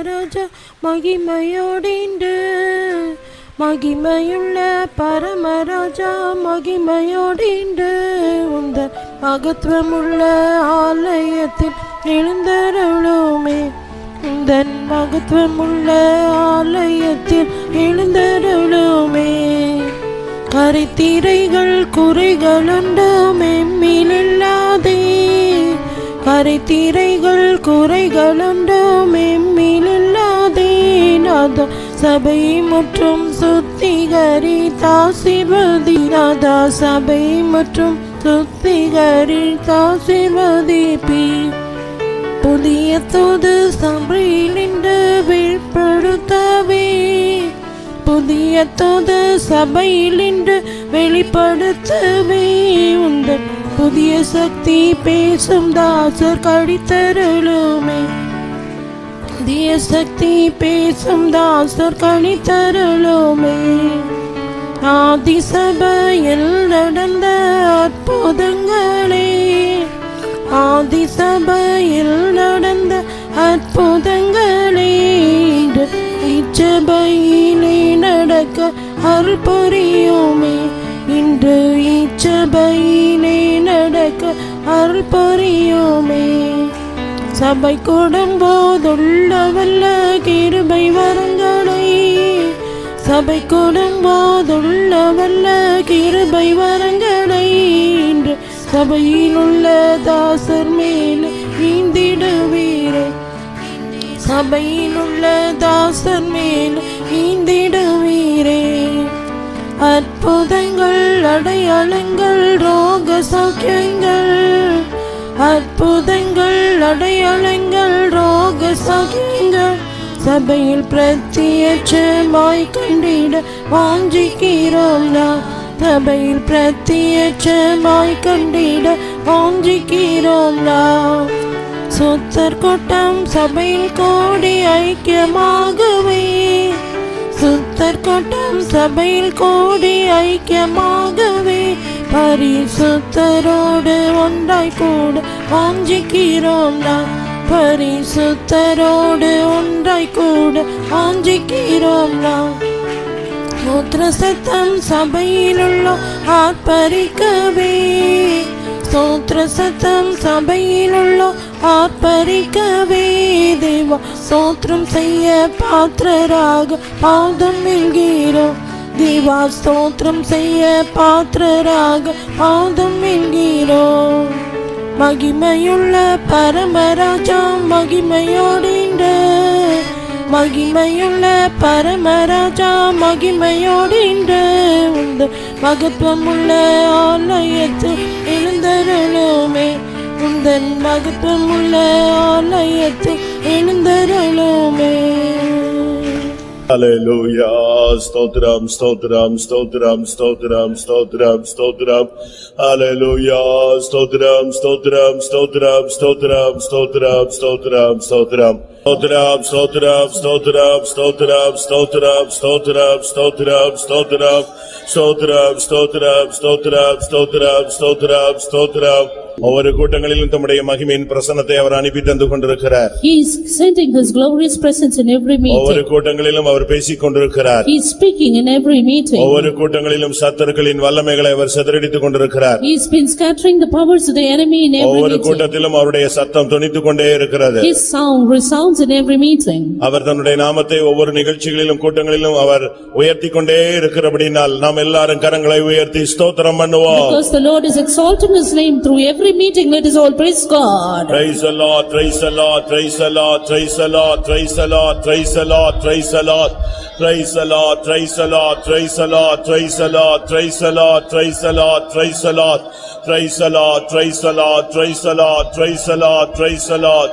பரமராஜா மகிமையோடிண்டு மகிமையுள்ள பரமராஜா மகிமையோடிண்டு உந்தன் மகத்துவமுள்ள ஆலயத்தில் எழுந்தருளுமே உந்தன் மகத்துவமுள்ள ஆலயத்தில் எழுந்தருளுமே கரைத்திரைகள் குறைகளுண்டு மெம்மிலில்லாதே கரைத்திரைகள் குறைகளுண்டு மெம்மிலில்லாதே நாதா சபை மற்றும் சுத்திகரி தாசிர்வதி நாதா சபை மற்றும் சுத்திகரி தாசிர்வதிப்பி புதிய தூது சபையில் நின்று வெளிப்படுத்தவே புதிய தூது சபையில் நின்று வெளிப்படுத்தவே உந்தன் புதிய சக்தி பேசும் தாசர் கடித்தருளுமே புதிய சக்தி பேசும் தாசர் கடித்தருளுமே ஆதி சபையில் நடந்த அற்புதங்களே ஆதி சபையில் நடந்த அற்புதங்களே இச்சபையிலே நடக்க அருள் புரியுமே இன்று இச்சபையிலே நடக்க அருள் புரியுமே சபை கூடும் போதுள்ள வல்ல கிருபை வரங்களை சபை கூடும் போதுள்ள வல்ல கிருபை வரங்களை இன்று சபையில் உள்ள தாசர் மேல் ஈந்திடுவீரே சபையில் உள்ள தாசர் மேல் ஈந்திடுவீரே அற்புதங்கள் அடையாளங்கள் ரோக சௌக்கியங்கள் அற்புதங்கள் அடையாளங்கள் ரோக சௌக்கியங்கள் சபையில் பிரத்யட்சமாய் கண்டிட வாஞ்சிக்கிறோம் நாம் சபையில் பிரத்யட்சமாய் கண்டிட வாஞ்சிக்கிறோம் நாம் சுத்தர் கூட்டம் சபையில் கூடி ஐக்கியமாகவே சுத்தர் கூட்டம் சபையில் கூடி ஐக்கியமாகவே பரிசுத்தரோடு ஒன்றாய் கூட வாஞ்சிக்கிறோம் நாம் பரிசுத்தரோடு ஒன்றாய் கூட வாஞ்சிக்கிறோம் நாம் மூத்திர சத்தம் சபையிலுள்ள ஆர்ப்பரிக்கவே ஸ்தோத்திர சத்தம் சபையிலுள்ள ஆர்ப்பரிக்கவே தேவா ஸ்தோத்திரம் செய்ய பாத்திரராக பாதம் என்கிறோம் தேவா ஸ்தோத்திரம் செய்ய பாத்திரராக பாதம் என்கிறோம் மகிமையுள்ள பரமராஜா மகிமையோடிண்டு மகிமையுள்ள பரமராஜா மகிமையோடின்று உந்த மகத்துவமுள்ள ஆலயத்தில் எழுந்தருளுமே உந்தன் மகத்துவமுள்ள ஆலயத்தில் எழுந்தருளுமே Hallelujah. Stotram, stotram, stotram, stotram, stotram, stotram. Hallelujah. Stotram, stotram, stotram, stotram, stotram, stotram, stotram. Stotram, stotram, stotram, stotram, stotram, stotram, stotram, stotram. Stotram, stotram, stotram, stotram, stotram, stotram. ஒவ்வொரு கூட்டங்களிலும் தம்முடைய மகிமையின் பிரசன்னத்தை அவர் அனுப்பி தந்து கொண்டிருக்கிறார். He is sending his glorious presence in every meeting. ஒவ்வொரு கூட்டங்களிலும் அவர் பேசிக் கொண்டிருக்கிறார். He is speaking in every meeting. ஒவ்வொரு கூட்டங்களிலும் சத்துருக்களின் வல்லமைகளை அவர் சிதறடித்துக் கொண்டிருக்கிறார். He has been scattering the powers of the enemy in every ஒவ்வொரு meeting. கூட்டத்திலும் அவருடைய சத்தம் தொனித்துக் கொண்டே இருக்கிறது. His sound resounds in every meeting. அவர் தன்னுடைய நாமத்தை ஒவ்வொரு நிகழ்ச்சிகளிலும் கூட்டங்களிலும் அவர் உயர்த்திக் கொண்டே இருக்கிறபடியால் நாம் எல்லாரும் கரங்களை உயர்த்தி ஸ்தோத்திரம் பண்ணுவோம். Because the Lord is exalting his name through every meeting, let us all praise God. Praise the Lord, praise the Lord, praise the Lord, praise the Lord, praise the Lord, praise the Lord, praise the Lord, praise the Lord, praise the Lord, praise the Lord, praise the Lord, praise the Lord, praise the Lord, praise the Lord, praise the Lord, praise the Lord, praise the Lord, praise the Lord, praise the Lord.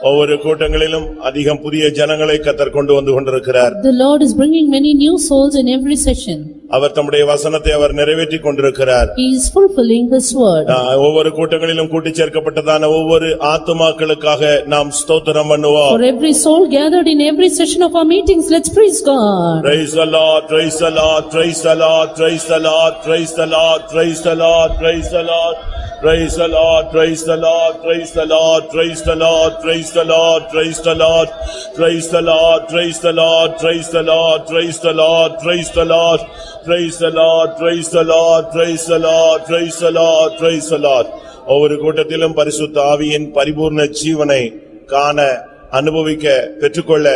ஒவ்வொரு கூட்டங்களிலும் அதிகம் புதிய ஜனங்களை கர்த்தர் கொண்டு வந்து கொண்டிருக்கிறார். The Lord is bringing many new souls in every session. அவர் தம்முடைய வசனத்தை அவர் நிறைவேற்றிக் கொண்டிருக்கிறார். He is fulfilling his word. ஒவ்வொரு கூட்டங்களிலும் கூட்டி சேர்க்கப்பட்டதான ஒவ்வொரு ஆத்துமாக்களுக்காக நாம் ஸ்தோத்திரம் பண்ணுவோம். For every soul gathered in every session of our meetings, let's praise God. Praise the Lord, praise the Lord, praise the Lord, praise the Lord, praise the Lord, praise the Lord, praise the Lord. Praise the Lord, praise the Lord, praise the Lord, praise the Lord, praise the Lord, praise the Lord, praise the Lord, praise the Lord, praise the Lord, praise the Lord, praise the Lord, praise the Lord, praise the Lord, praise the Lord, praise the Lord, praise the Lord. ஒவ்வொரு கூட்டத்திலும் பரிசுத்த ஆவியின் பரிபூர்ண ஜீவனை காண அனுபவிக்க பெற்றுக்கொள்ள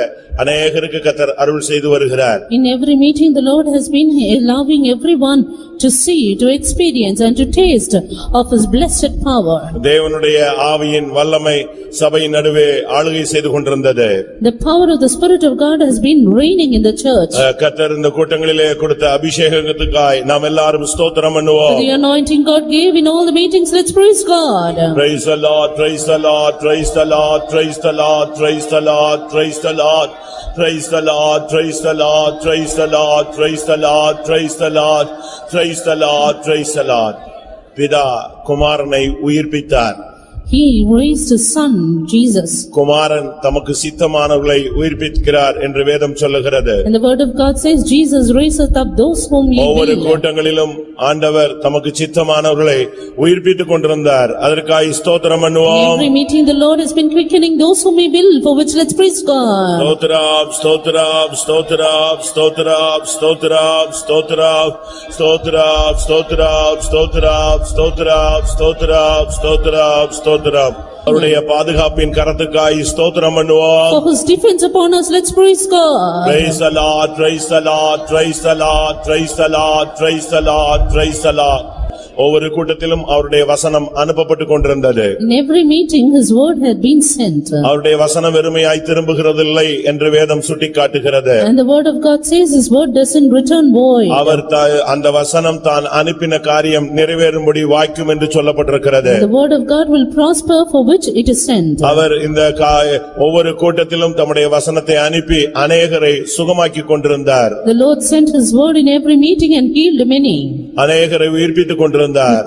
அநேகருக்கு கர்த்தர் அருள் செய்து வருகிறார். In every meeting the Lord has been allowing everyone to see, to experience and to taste of his blessed power. தேவனுடைய ஆவியின் வல்லமை சபையின் நடுவே ஆளுகை செய்து கொண்டிருந்தது. The power of the Spirit of God has been reigning in the church. கர்த்தர் இந்த கூட்டங்களிலே கொடுத்த அபிஷேகத்துக்காய் நாம் எல்லாரும் ஸ்தோத்திரம் பண்ணுவோம். The anointing God gave in all the meetings, let's praise God. Praise the Lord, praise the Lord, praise the Lord, praise the Lord, praise the Lord, praise the Lord, praise the Lord, praise the Lord, praise the Lord, praise the Lord, praise the Lord, praise the Lord, praise the Lord. பிதா குமாரனை உயிர்ப்பித்தார். He raised his son, Jesus. குமாரன் தமக்கு சித்தமானவர்களை உயிர்ப்பிக்கிறார் என்று வேதம் சொல்லுகிறது. And the word of God says, Jesus raiseth up those whom he ஒவ்வொரு will. கூட்டங்களிலும் ஆண்டவர் தமக்கு சித்தமானவர்களை உயிர்ப்பித்துக் கொண்டிருந்தார். அதற்காக ஸ்தோத்திரம் In பண்ணுவோம். every meeting the Lord has been quickening those whom he will, for which let's praise God. ஸ்தோத்திரம் ஸ்தோத்திரம் ஸ்தோத்திரம் ஸ்தோத்திரம் ஸ்தோத்திரம் ஸ்தோத்திரம் ஸ்தோத்திரம் ஸ்தோத்திரம் ஸ்தோத்திரம் ஸ்தோத்திரம் ஸ்தோத்திரம் ஸ்தோத்திரம் ஸ்தோத்திரம். அவருடைய பாதுகாப்பின் கரத்துக்காய் ஸ்தோத்திரம் பண்ணுவோம். For his defense upon us, let's praise God. Praise the Lord, praise the Lord, praise the Lord, praise the Lord, praise the Lord, praise the Lord. ஒவ்வொரு கூட்டத்திலும் அவருடைய வசனம் அனுப்பப்பட்டு கொண்டிருந்தது. In every meeting his word had been sent. அவருடைய வசனம் வெறுமையாய் திரும்புகிறதில்லை என்று வேதம் சுட்டிக்காட்டுகிறது. And the word of God says his word doesn't return void. அவர் அந்த வசனம் தான் அனுப்பின காரியம் நிறைவேறும்படி வாய்க்கும் என்று சொல்லப்பட்டிருக்கிறது. The word of God will prosper for which it is sent. அவர் இந்த ஒவ்வொரு கூட்டத்திலும் தம்முடைய வசனத்தை அனுப்பி அநேகரை சுகமாக்கி கொண்டிருந்தார். The Lord sent his word in every meeting and healed many. அநேகரை உயிர்ப்பித்துக் கொண்டிருந்தார்.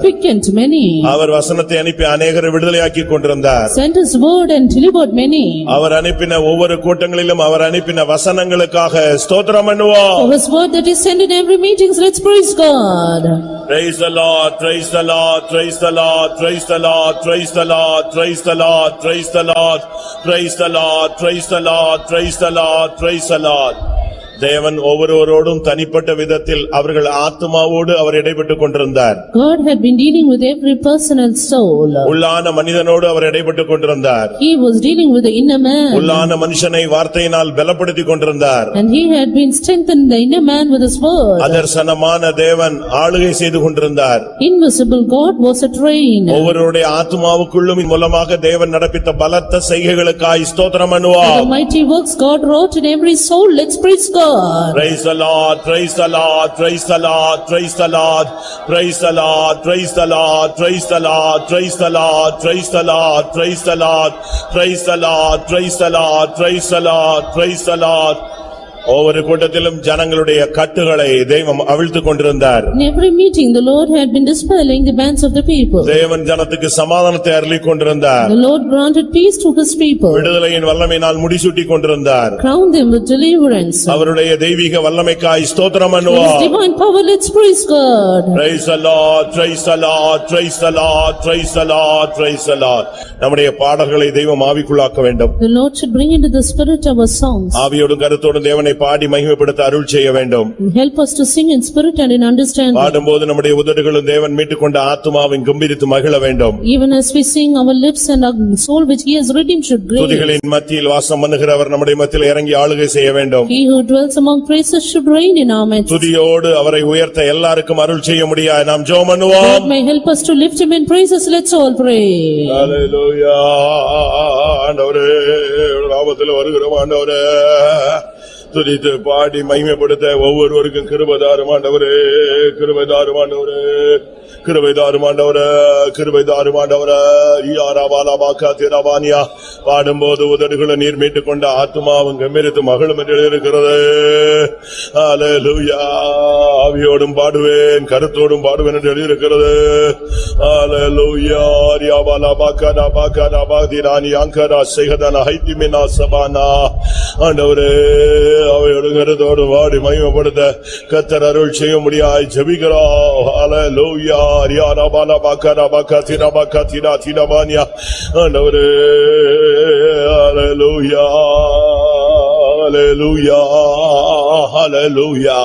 Quickened many. அவர் வசனத்தை அனுப்பி அநேகரை விடுதலையாக்கி கொண்டிருந்தார். Sent his word and delivered many. அவர் அனுப்பின ஒவ்வொரு கூட்டங்களிலும் அவர் அனுப்பின வசனங்களுக்காக ஸ்தோத்திரம் பண்ணுவோம். For his word that is sent in every meeting, let's praise God. Praise the Lord, praise the Lord, praise the Lord, praise the Lord, praise the Lord, praise the Lord, praise the Lord, praise the Lord, praise the Lord, praise the Lord, praise the Lord. தேவன் ஒவ்வொருவரோடும் தனிப்பட்ட விதத்தில் அவர்கள் ஆத்துமாவோடு அவர் இடைப்பட்டுக் கொண்டிருந்தார். God had been dealing with every personal soul. உள்ளான மனிதனோடு அவர் இடைப்பட்டுக் கொண்டிருந்தார். He was dealing with the inner man. உள்ளான மனுஷனை வார்த்தையினால் பலப்படுத்திக் கொண்டிருந்தார். And he had been strengthened the inner man with his word. அதர்சனமான தேவன் ஆளுகை செய்து கொண்டிருந்தார். Invisible God was at reign. ஒவ்வொருவருடைய ஆத்துமாவுக்குள்ளும் மூலமாக தேவன் நடப்பித்த பலத்த செய்கைகளுக்காய் ஸ்தோத்திரம் பண்ணுவோம். The mighty works God wrought in every soul, let's praise God. Praise the Lord, praise the Lord, praise the Lord, praise the Lord, praise the Lord, praise the Lord, praise the Lord, praise the Lord, praise the Lord, praise the Lord, praise the Lord, praise the Lord, praise the Lord, praise the Lord. ஒவ்வொரு கூட்டத்திலும் ஜனங்களுடைய கட்டுகளை தெய்வம் அவிழ்த்துக் கொண்டிருந்தார். In every meeting the Lord had been dispelling the bands of the people. தேவன் ஜனத்துக்கு சமாதானத்தை அருளிக் கொண்டிருந்தார். The Lord granted peace to his people. விடுதலையின் வல்லமையினால் முடிசூட்டிக் கொண்டிருந்தார். Crowned them with deliverance. அவருடைய தெய்வீக வல்லமைக்காய் ஸ்தோத்திரம் His பண்ணுவோம். divine power, let's praise God. Praise the Lord, praise the Lord, praise the Lord, praise the Lord, praise the Lord. நம்முடைய பாடல்களை தெய்வம் ஆவிக்குள்ளாக்க வேண்டும். The Lord should bring into the spirit our songs. ஆவியோடும் கருத்தோடும் தேவனை பாடி மகிமைப்படுத்த அருள் செய்ய வேண்டும். Help us to sing in spirit and in understanding. பாடும்போது நம்முடைய உதடுகளும் தேவன் மீட்டுக்கொண்ட ஆத்துமாவின் கம்பீரித்து மகிழ வேண்டும். Even as we sing, our lips and our soul which he has redeemed should grace. துதிகளின் மத்தியில் வாசம் பண்ணுகிறவர் நம்முடைய மத்தியில் இறங்கி ஆளுகை செய்ய வேண்டும். He who dwells among praises should reign in our midst. துதியோடு அவரை உயர்த்த எல்லாருக்கும் அருள் செய்ய முடியாது. நாம் ஜெபம் பண்ணுவோம். God may help us to lift him in praises. Let's all pray. ஹalleluya. ஆண்டவரே நாமத்தில் வருகிறோம். ஆண்டவரே துதித்து பாடி மகிமைப்படுத்த ஒவ்வொருவருக்கும் கிருபைதாரும் ஆண்டவரே, கிருபைதாரும் ஆண்டவரே, கிருபைதாரும் ஆண்டவரே, கிருபைதாரும் ஆண்டவரே. ஈயாராபாலாபாக்கா திராபானியா பாடும்போது உதடுகளை நீர் மீட்டுக் கொண்ட ஆத்துமாவும் கம்பீரித்து மகளும் என்று எழுதியிருக்கிறது. ஹல்லேலூயா. ஆவியோடும் பாடுவேன் கருத்தோடும் பாடுவேன் என்று எழுதியிருக்கிறது. ஹல்லேலூயா. ரியாபாலாபாக்கா நாபாக்கா நாபாதிரானி அங்கரா சேகதன ஹைத்திமினா சபானா. ஆண்டவரே, அவையோடு கருத்தோடு வாடி மகிமைப்படுத்த கர்த்தர் அருள் செய்ய முடியாய் ஜெபிக்கிறோம். ஹல்லேலூயா. ரியாபாலாபாக்கா நாபாக்கா திராபாக்கா திரா திராபானியா. ஆண்டவரே, ஹல்லேலூயா, ஹல்லேலூயா, ஹல்லேலூயா.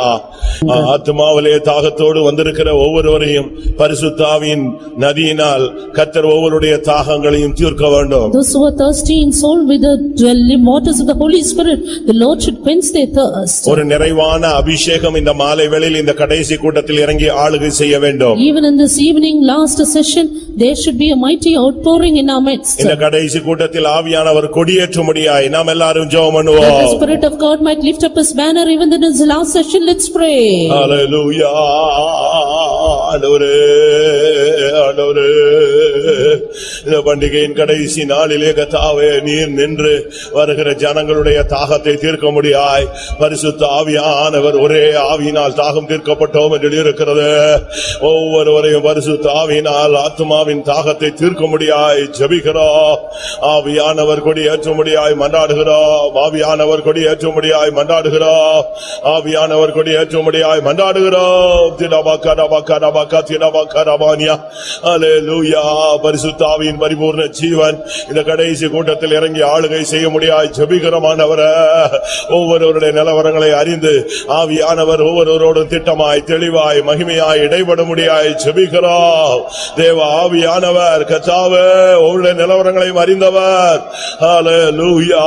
ஆத்மாவிலே தாகத்தோடு வந்திருக்கிற ஒவ்வொருவரையும் பரிசுத்த ஆவியின் நதியினால் கர்த்தர் ஒவ்வொருடைய தாகங்களையும் தீர்க்க வேண்டும். Those who are thirsty in soul with the waters of the Holy Spirit, the Lord should quench their thirst. ஒரு நிறைவான அபிஷேகம் இந்த மாலை வேளையில் இந்த கடைசி கூட்டத்தில் இறங்கி ஆளுகை செய்ய வேண்டும். Even in this evening last session, there should be a mighty outpouring in our midst. இந்த கடைசி கூட்டத்தில் ஆவியானவர் கொடியேற்றும்படியாய் நாம் எல்லாரும் ஜெபம் பண்ணுவோம். That the Spirit of God might lift up His banner even in this last session. Let's pray. ஹல்லேலூயா. ஆண்டவரே, ஆண்டவரே, இந்த பண்டிகையின் கடைசி நாளிலே கர்த்தாவே நீர் நின்று வருகிற ஜனங்களுடைய தாகத்தை தீர்க்க முடியாய் பரிசுத்த ஆவியானவர் ஒரே ஆவியினால் தாகம் தீர்க்கப்பட்டோம் என்று எழுதியிருக்கிறது. ஒவ்வொருவரையும் பரிசுத்த ஆவியினால் ஆத்துமாவின் தாகத்தை தீர்க்க முடியாய் ஜெபிக்கிறோம். ஆவியானவர் கொடியேற்ற முடியாய் மன்றாடுகிறோம். ஆவியானவர் கொடியேற்ற முடியாய் மன்றாடுகிறோம். ஆவியானவர் கொடியேற்ற முடியாய் மன்றாடுகிறோம். திடபாக்கா டபாக்கா டபாக்கா திடபாக்கா டபானியா. ஹல்லேலூயா. பரிசுத்த ஆவியின் பரிபூர்ண ஜீவன் இந்த கடைசி கூட்டத்தில் இறங்கி ஆளுகை செய்ய முடியாய் ஜெபிக்கிறோம். ஆண்டவரே, ஒவ்வொருவருடைய நிலவரங்களை அறிந்து ஆவியானவர் ஒவ்வொருவரோடும் திட்டமாய் தெளிவாய் மகிமையாய் இடைபட முடியாய் ஜெபிக்கிறோம். தேவ ஆவியானவர் கர்த்தாவே ஒவ்வொருடைய நிலவரங்களையும் அறிந்தவர். ஹல்லேலூயா.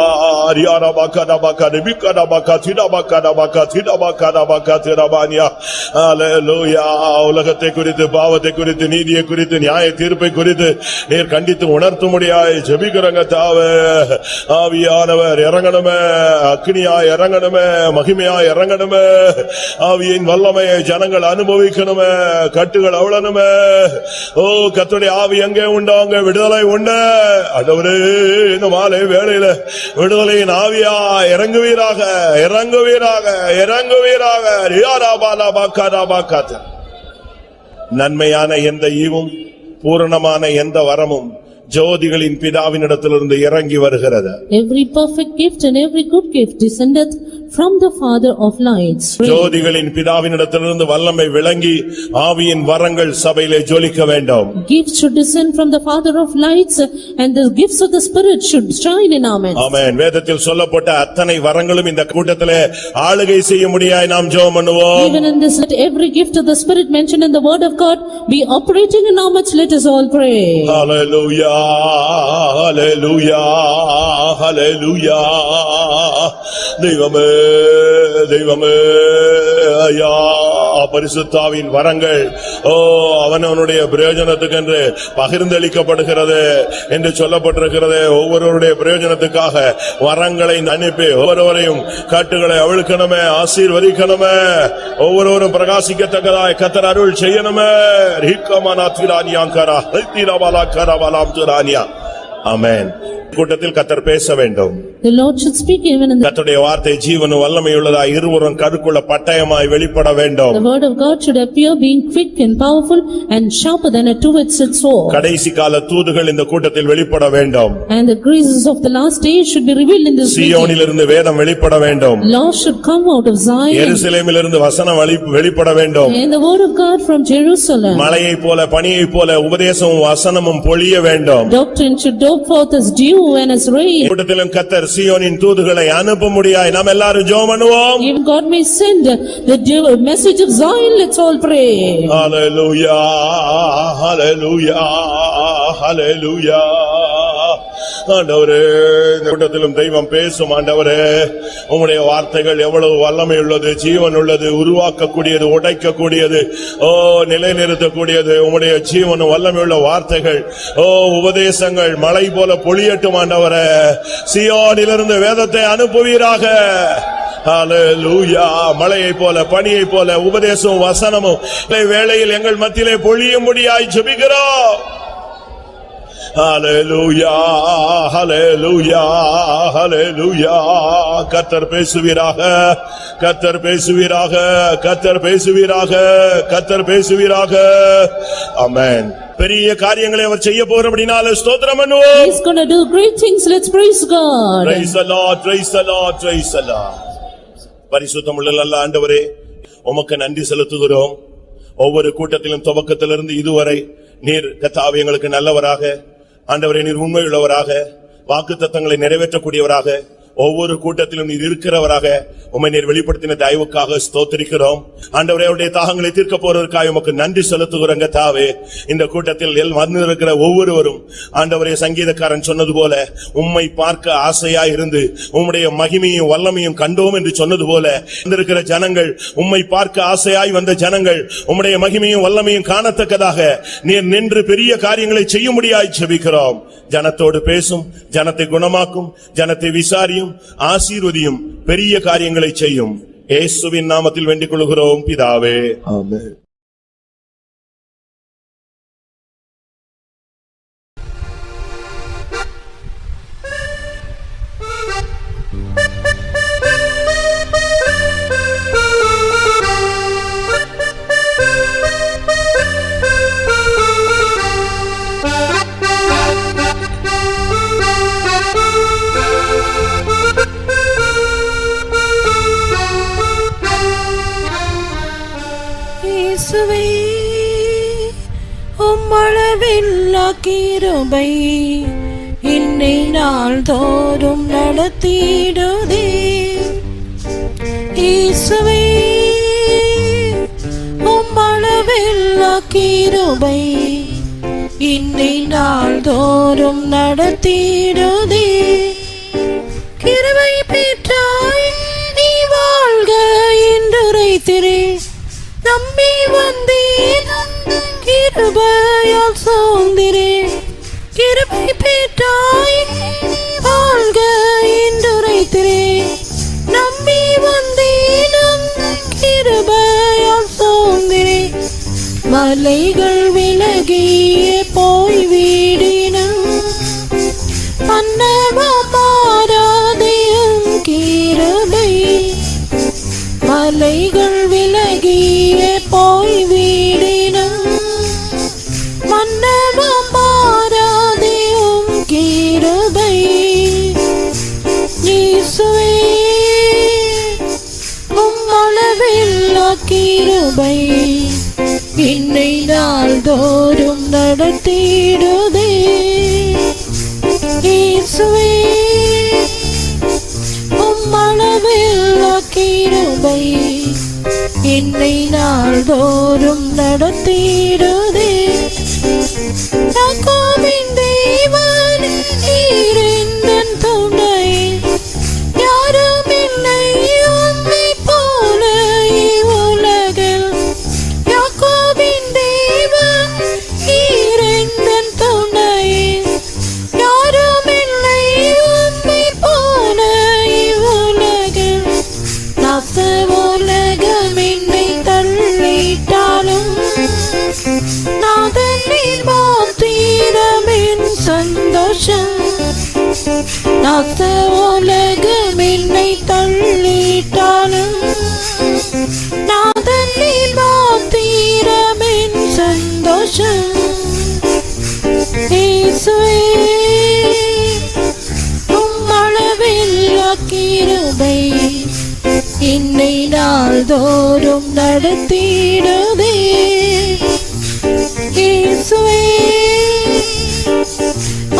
ரியாராபாக்கா டபாக்கா டிபிக்கா டபாக்கா திடபாக்கா டபாக்கா திடபாக்கா டபாக்கா திரபானியா. ஹல்லேலூயா. உலகத்தை குறித்து பாவத்தை குறித்து நீதியை குறித்து நியாய தீர்ப்பை குறித்து நீர் கண்டித்து உணர்த்த முடியாய் ஜெபிக்கிறங்க. தாவே ஆவியானவர் இறங்கணுமே, அக்னியாய் இறங்கணுமே, மகிமையாய் இறங்கணுமே. ஆவியின் வல்லமையை ஜனங்கள் அனுபவிக்கணுமே, கட்டுகள் அவ்வளனுமே. ஓ கர்த்தருடைய ஆவி எங்கே உண்டோ அங்கே விடுதலை உண்டு. ஆண்டவரே, இந்த மாலை வேளையில விடுதலையின் ஆவியா இறங்குவீராக, இறங்குவீராக, இறங்குவீராக. நன்மையான எந்த ஈவும் பூரணமான எந்த வரமும் ஜோதிகளின் பிதாவினிடத்திலிருந்து இறங்கி வருகிறது. Every perfect gift and every good gift descendeth from the Father of lights. ஜோதிகளின் பிதாவினிடத்திலிருந்து வல்லமை விளங்கி ஆவியின் வரங்கள் சபையிலே ஜொலிக்க வேண்டும். Gifts should descend from the Father of lights and the gifts of the Spirit should shine in our midst. ஆமென். வேதத்தில் சொல்லப்பட்ட அத்தனை வரங்களும் இந்த கூட்டத்திலே ஆளுகை செய்ய முடியாய் நாம் ஜெபம் பண்ணுவோம். Even in this, let every gift of the Spirit mentioned in the word of God be operating in our midst. Let us all pray. Hallelujah. Hallelujah, hallelujah. தெய்வமே, தெய்வமே, ஐயா பரிசுத்தாவின் வரங்கள் அவனுடைய பிரயோஜனத்துக்கென்று பகிர்ந்தளிக்கப்படுகிறது என்று சொல்லப்பட்டிருக்கிறது. ஒவ்வொருவருடைய பிரயோஜனத்துக்காக வரங்களை அனுப்பி ஒவ்வொருவரையும் காட்டுகளை அவிழ்க்கணுமே, ஆசீர்வதிக்கணுமே, ஒவ்வொருவரும் பிரகாசிக்கத்தக்கதாய் கர்த்தர் அருள் செய்யணுமே. ரீக்கமானா திரானியாங்கரா ரைத்திரவாலா கரவாலாம் திரானியா. ஆமென். கூட்டத்தில் கர்த்தர் பேச வேண்டும். The Lord should speak even in the கர்த்தருடைய வார்த்தை ஜீவனும் வல்லமையுள்ளதாய் இருவரும் கருக்குள்ள பட்டயமாய் வெளிப்பட வேண்டும். The word of God should appear being quick and powerful and sharper than a two-edged sword. கடைசி கால தூதுகள் இந்த கூட்டத்தில் வெளிப்பட வேண்டும். And the graces of the last days should be revealed in this meeting. சீயோனிலிருந்து வேதம் வெளிப்பட வேண்டும். Law should come out of Zion. எருசலேமிலிருந்து வசனம் வெளிப்பட வேண்டும். And the word of God from Jerusalem. மழையைப் போல பனியைப் போல உபதேசமும் வசனமும் பொழிய வேண்டும். Doctrine should dope forth as dew and as rain. கூட்டத்திலும் கர்த்தர் சீயோனின் தூதுகளை அனுப்ப முடியாய் நாம் எல்லாரும் ஜெபம் பண்ணுவோம். Even God may send the message of Zion. Let's all pray. Hallelujah, hallelujah, hallelujah. ஆண்டவரே, இந்த கூட்டத்திலும் தெய்வம் பேசும். ஆண்டவரே, உம்முடைய வார்த்தைகள் எவ்வளவு வல்லமை உள்ளது, ஜீவன் உள்ளது, உருவாக்கக்கூடியது, உடைக்கக்கூடியது, நிலைநிறுத்தக்கூடியது. உம்முடைய ஜீவனும் வல்லமை உள்ள வார்த்தைகள், உபதேசங்கள் மழை போல பொழியட்டும். ஆண்டவரே, சீயோனிலிருந்து வேதத்தை அனுப்புவீராக. ஹalleluya. மழையை போல பனியை போல உபதேசமும் வசனமும் வேளையில் எங்கள் மத்தியிலே பொழியும்படியாய் ஜெபிக்கிறோம். ஹalleluya, ஹalleluya, ஹalleluya. கர்த்தர் பேசுவீராக, கர்த்தர் பேசுவீராக, கர்த்தர் பேசுவீராக, கர்த்தர் பேசுவீராக. ஆமென். பெரிய காரியங்களை அவர் செய்ய போறபடினால ஸ்தோத்திரம் பண்ணுவோம். He's going to do great things. Let's praise God. Praise the Lord, praise the Lord, praise the Lord. பரிசுத்தமுள்ள நல்ல ஆண்டவரே, உமக்கு நன்றி செலுத்துகிறோம். ஒவ்வொரு கூட்டத்திலும் துவக்கத்திலிருந்து இதுவரை நீர் கர்த்தாவே எங்களுக்கு நல்லவராக, ஆண்டவரே நீர் உண்மையுள்ளவராக, வாக்குத்தத்தங்களை நிறைவேற்றக்கூடியவராக, ஒவ்வொரு கூட்டத்திலும் நீர் இருக்கிறவராக உம்மை நீர் வெளிப்படுத்தின தயவுக்காக ஸ்தோத்திரிக்கிறோம். ஆண்டவரே அவருடைய தாகங்களை தீர்க்க போறதற்காக உமக்கு நன்றி செலுத்துகிறோம். கர்த்தாவே இந்த கூட்டத்தில் வந்திருக்கிற ஒவ்வொருவரும் ஆண்டவரே சங்கீதக்காரன் சொன்னது போல உம்மை பார்க்க ஆசையா இருந்து உம்முடைய மகிமையும் வல்லமையும் கண்டோம் என்று சொன்னது போல வந்திருக்கிற ஜனங்கள், உம்மை பார்க்க ஆசையாய் வந்த ஜனங்கள் உம்முடைய மகிமையும் வல்லமையும் காணத்தக்கதாக நீர் நின்று பெரிய காரியங்களை செய்யும்படியாய் ஜெபிக்கிறோம். ஜனத்தோடு பேசும், ஜனத்தை குணமாக்கும், ஜனத்தை விசாரியும், ஆசீர்வதியும், பெரிய காரியங்களை செய்யும். இயேசுவின் நாமத்தில் வேண்டிக் கொள்கிறோம் பிதாவே, ஆமென். இயேசுவே உம்மளவில்லா கிருபை என்னை நாள்தோறும் நடத்திடுதே. இயேசுவே உம்மளவில்லா கிருபை என்னை நாள்தோறும் நடத்திடுதே. கிருபை பெற்றாய் நீ வாழ்க என்றுரைத்திரே, நம்பி வந்தேன் கிருபையால் சோர்ந்திரே. கிருபை பெற்றாய் வாழ்க என்றுரைத்திரே, நம்பி வந்தேன் கிருபையால் சோர்ந்திரே. மலைகள் விலகிய போய் வீடினும் மன்னவமாராதேயும் கிருபை. மலைகள் விலகிய போய் வீடினும் மன்னவமாராதேயும் கிருபை. இயேசுவே உம்மளவில்லா கிருபை என்னை நாள்தோறும் நடத்திடுதே. இயேசுவே உம்மளவில்லா கிருபை என்னை நாள்தோறும் நடத்திடுதே. யாக்கோபின் தேவன் நீர் எந்தன் துணை, யாரும் இல்லை உம்மைப் போல இவ்வுலகில். யாக்கோபின் தேவன் நீர் எந்தன் துணை, யாரும் இல்லை உம்மைப் போல இவ்வுலகில். நாச உலகம் என்னை தள்ளிட்டாலும் நாதன் நீர் மாத்திரமின் சந்தோஷம். நாச உலகம் என்னை தள்ளிட்டாலும் நாதன் நீர் மாத்திரமின் சந்தோஷம். இயேசுவே உம்மளவில்லா கிருபை என்னை நாள்தோறும் நடத்திடுதே. இயேசுவே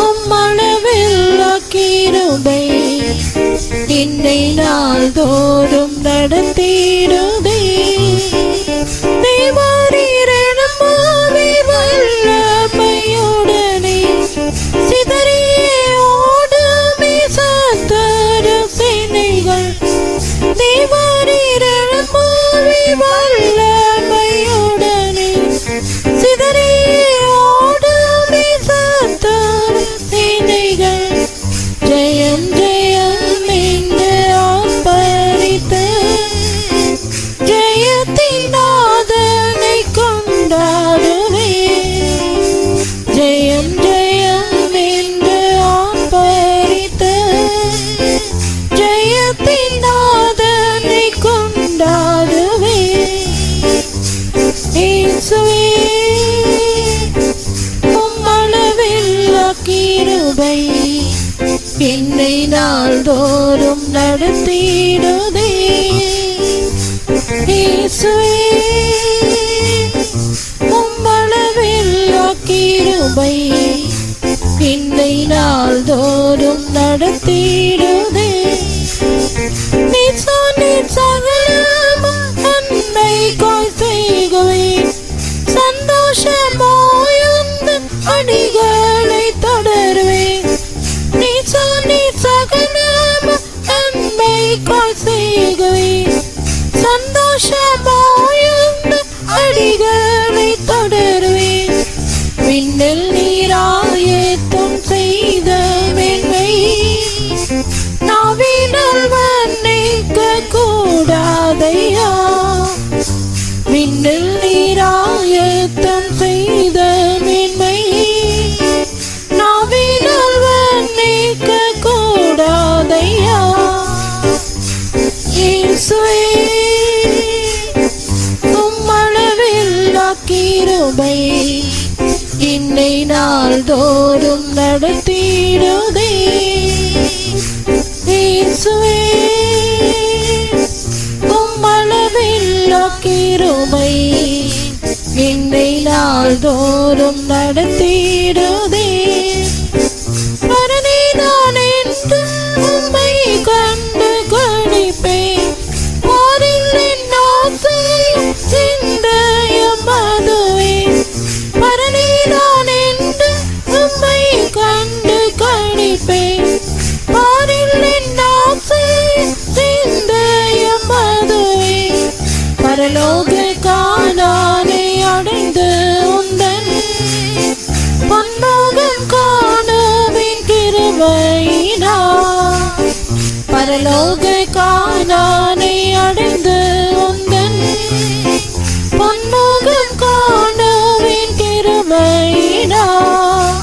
உம்மளவில்லா கிருபை என்னை நாள்தோறும் நடத்திடுதே. தேவரீரெனும் ஆவி வல்லமையுடனே சிதறியே ஓடுமே சத்துரு சேனைகள். தேவரீரெனும் ஆவி வல்லமையுடனே சிதறியே ஓடுமே சத்துரு சேனைகள். ஜெயம் ஜெயம் என்று ஆர்ப்பரித்து நாள்தோறும் நடத்திடுதே. இயேசுவே உம்மளவில் கிருபை என்னை நாள்தோறும் நடத்திடுதே. நீ சொன்னீர் சகலமும் நன்மைக்காய் செய்குவேன், சந்தோஷமாய் உந்தன் அடிகளை தொடருவேன். நீ சொன்னீர் சகலமும் நன்மைக்காய் செய்குவேன், சந்தோஷமாய் உந்தன் அடிகளை தொடருவேன். விண்ணில் நீராயத்தம் செய்த மேன்மை நாவினால் வர்ணிக்க கூடாதையா. விண்ணில் நீராயத்தம் செய்த மேன்மை நாவினால் வர்ணிக்க கூடாதையா. இயேசுவே உம்மளவில்லா கிருபை என்னை நாள்தோறும் நடத்திடுதே. இயேசுவே உம்மளவில்லா கிருபை என்னை நாள்தோறும் நடத்திடுதே. பரனே நான் என்று உம்மை கண்டு கணிப்பேன், போரில் என் ஆசையும் சிந்தையும் அதுவே. பரனே நான் என்று உம்மை கண்டு கணிப்பேன், போரில் என் ஆசையும் சிந்தையும் அதுவே. பரலோக காணானை அடைந்து உந்தன் பொன்மோகம் காணுவேன் கிருபையினால். பரலோக காணானை அடைந்து உந்தன் பொன்மோகம் காணுவேன் கிருபையினால்.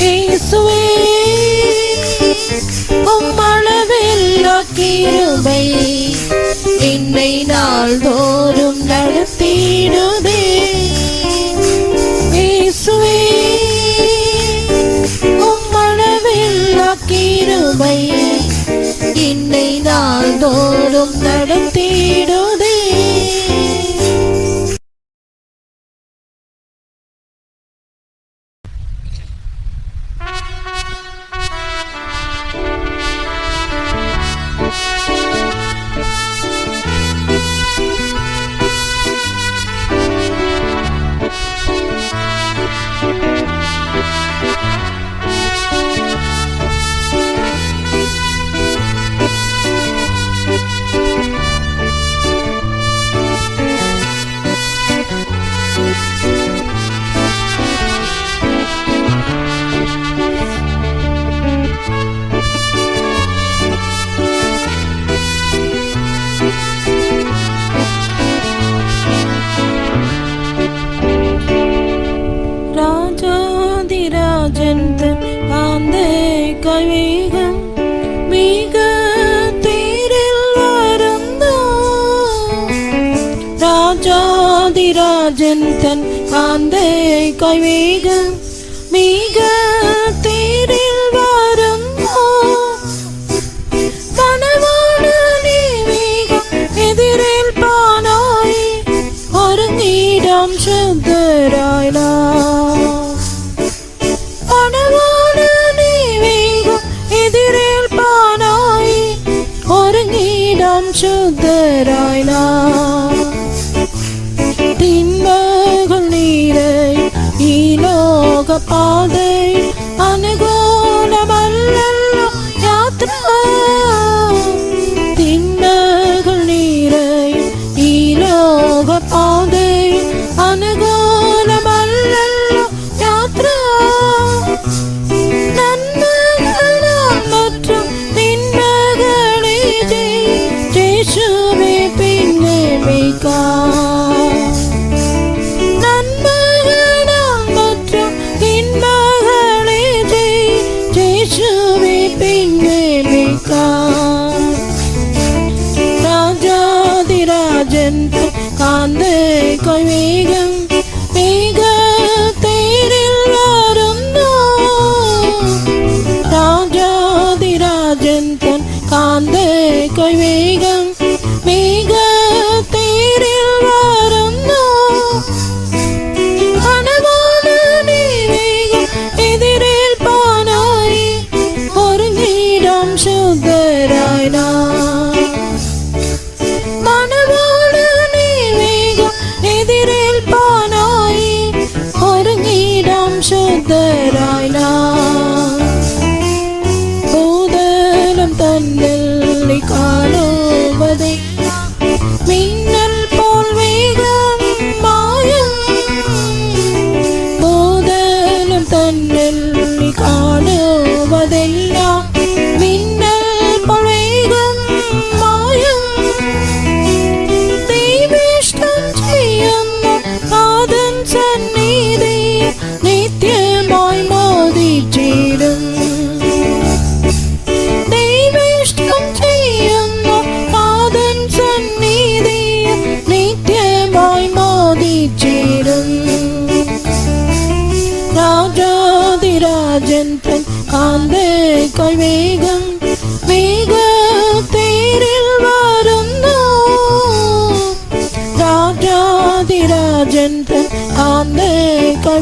இயேசுவே உம்மளவில்லா கிருபை என்னை நாள்தோறும் நடத்திடுதே. இயேசுவே உம்மளவில்லா கிருபை என்னை நாள்தோறும் நடத்திடுதே. ராஜாதிராஜன் தன் காந்தை கவிகம் மிக தேரில் வருந்தோ. ராஜாதிராஜன் தன் காந்தை கவிகம் மிக தேரில் வருந்தோ. மணவாள நீ வேகம் எதிரில் பானாய் ஒருங்கிடம் சுத்தராய்லா. மணவாள நீ வேகம் எதிரில் பானாய் ஒருங்கிடம் சுத்தராய்லா. தின்மகள் நீரை ஈலோக பாதை அனுகூலமல்லல்லோ யாத்ரா. தின்மகள் நீரை ஈலோக பாதை அனுகூலமல்லல்லோ யாத்ரா. நன்மகளால் மற்றும் தின்மகளே ஜேசுவே பின்னே மிகா. நன்மகளால் மற்றும் தின்மகளே ஜேசுவே பின்னே மிகா. ராஜாதிராஜன் காந்தை கைவேகம் மிக தேரில் வருந்தோ. ராஜாதிராஜன்